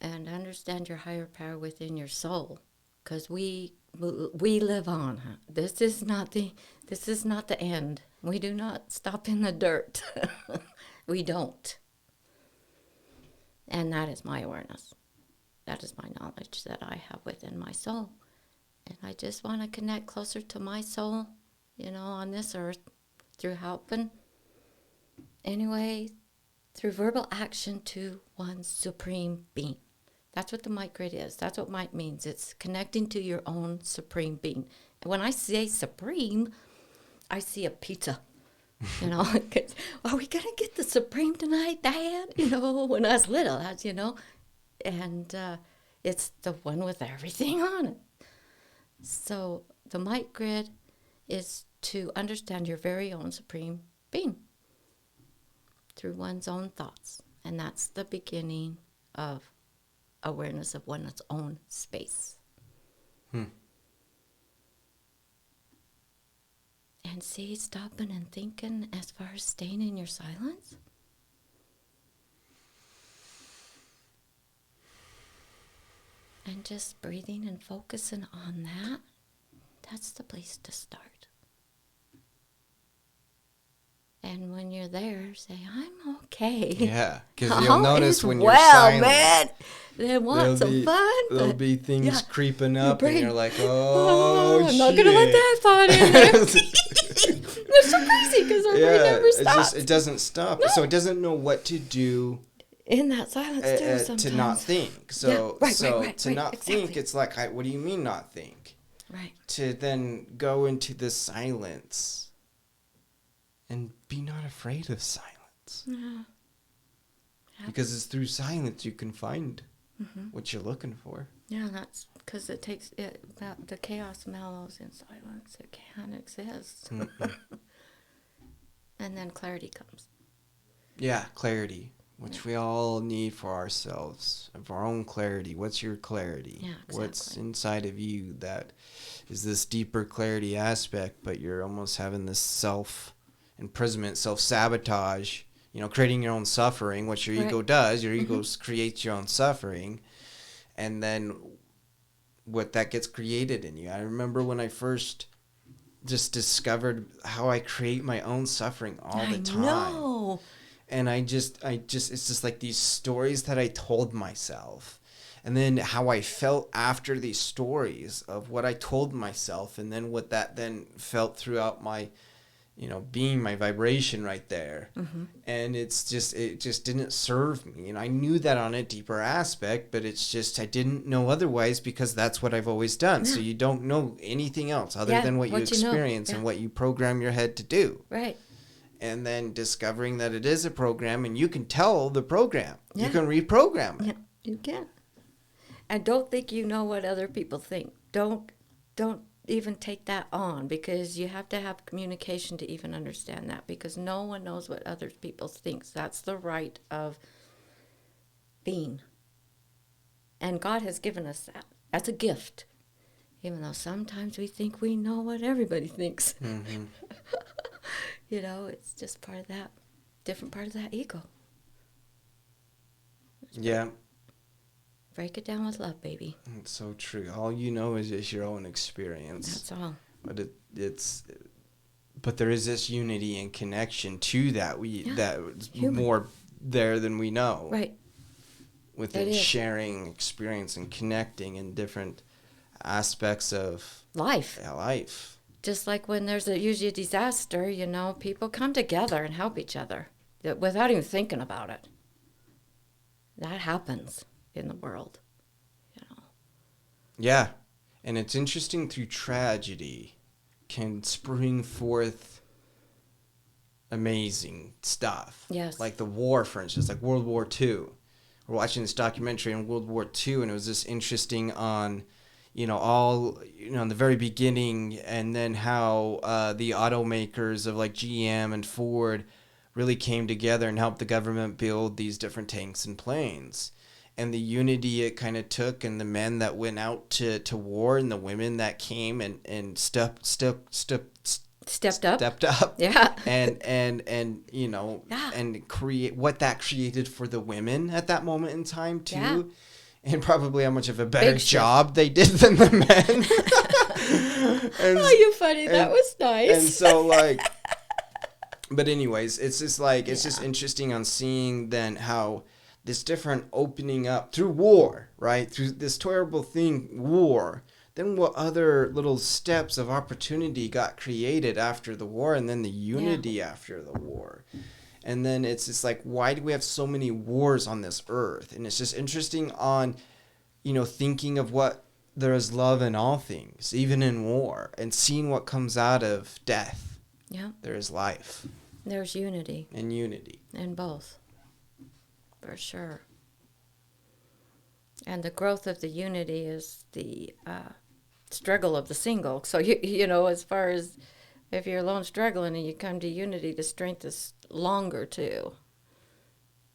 and understand your higher power within your soul, because we live on. Huh? This is not the end. We do not stop in the dirt. We don't. And that is my awareness. That is my knowledge that I have within my soul. And I just want to connect closer to my soul, on this earth, through helping, anyway, through verbal action to one's supreme being. That's what the might grid is. That's what might means. It's connecting to your own supreme being. And when I say supreme, I see a pizza. You know, 'cause, are we going to get the Supreme tonight, Dad? You know, when I was little, you know, and it's the one with everything on it. So the might grid is to understand your very own Supreme Being through one's own thoughts. And that's the beginning of awareness of one's own space. And see, stopping and thinking as far as staying in your silence. And just breathing and focusing on that, that's the place to start. And when you're there, say, I'm okay. Yeah, because you'll notice when you're well, silent. Man, they want some fun. There'll be things creeping up, and you're like, I'm shit. not going to let that thought in there. They're so crazy because our brain never stops. It doesn't stop. No. So it doesn't know what to do. In that silence, too, sometimes. To not think. So, right, to not exactly. think, it's like, what do you mean not think? Right. To then go into the silence and be not afraid of silence. Yeah. Because it's through silence you can find what you're looking for. Yeah, that's because it takes it. The chaos mellows in silence. It can't exist. And then clarity comes. Yeah, clarity, which we all need for ourselves, of our own clarity. What's your clarity? Yeah, exactly. What's inside of you that is this deeper clarity aspect, but you're almost having this self-imprisonment, self-sabotage, creating your own suffering, which your ego does. Your ego creates your own suffering. And then what that gets created in you. I remember when I first just discovered how I create my own suffering all the time. I know. And I just, it's just like these stories that I told myself. And then how I felt after these stories of what I told myself. And then what that then felt throughout my, being, my vibration right there. And it just didn't serve me. And I knew that on a deeper aspect, but it's just, I didn't know otherwise because that's what I've always done. Yeah. So you don't know anything else other than what you experience and what you program your head to do. Right. And then discovering that it is a program and you can tell the program. Yeah. You can reprogram it. Yeah, you can. And don't think you know what other people think. Don't even take that on, because you have to have communication to even understand that, because no one knows what other people think. That's the right of being. And God has given us that. That's a gift. Even though sometimes we think we know what everybody thinks. It's just part of that, different part of that ego. Yeah. Break it down with love, baby. It's so true. All you know is your own experience. That's all. But there is this unity and connection to that. That's more there than we know. Right. Within sharing experience and connecting in different aspects of life. Yeah, life. Just like when there's usually a disaster, people come together and help each other without even thinking about it. That happens in the world, Yeah, and it's interesting, through tragedy can spring forth amazing stuff. Yes. Like the war, for instance, like World War II. We're watching this documentary on World War II, and it was just interesting on, in the very beginning, and then how the automakers of like GM and Ford really came together and helped the government build these different tanks and planes. And the unity it kind of took, and the men that went out to war, and the women that came and stepped up. Yeah. And and create what that created for the women at that moment in time too. Yeah. And probably how much of a better job they did than the men. You funny. That was nice. And so but anyways, it's just it's just interesting on seeing then how this different opening up through war, right? Through this terrible thing, war. Then what other little steps of opportunity got created after the war, and then the unity after the war. And then it's just why do we have so many wars on this earth? And it's just interesting on, thinking of what there is love in all things, even in war, and seeing what comes out of death. Yeah. There is life. There's unity and unity. in both, for sure. And the growth of the unity is the struggle of the single. So, you know, as far as if you're alone struggling and you come to unity, the strength is longer too.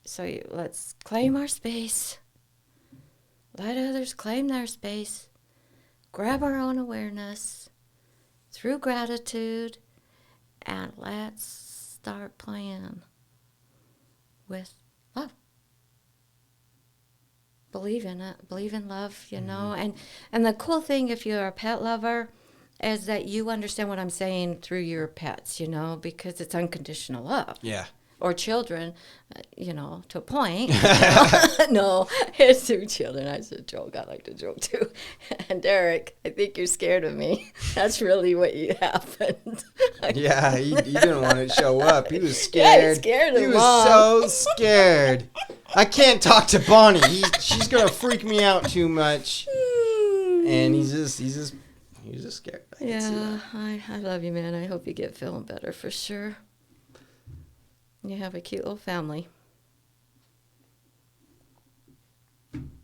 So let's claim our space. Let others claim their space. Grab our own awareness through gratitude, and let's start playing with love. Believe in it. Believe in love, you know. And the cool thing, if you're a pet lover, is that you understand what I'm saying through your pets, you know, because it's unconditional love. Yeah. Or children, you know, to a point. No, it's through children. I said joke. I like to joke too. And Derek, I think you're scared of me. That's really what happened. Yeah, he didn't want to show up. He was Yeah, scared. he's scared of He was Mom. so scared. I can't talk to Bonnie. She's gonna freak me out too much. And he's just scared. I can see Yeah, that. I love you, man. I hope you get feeling better for sure. You have a cute little family.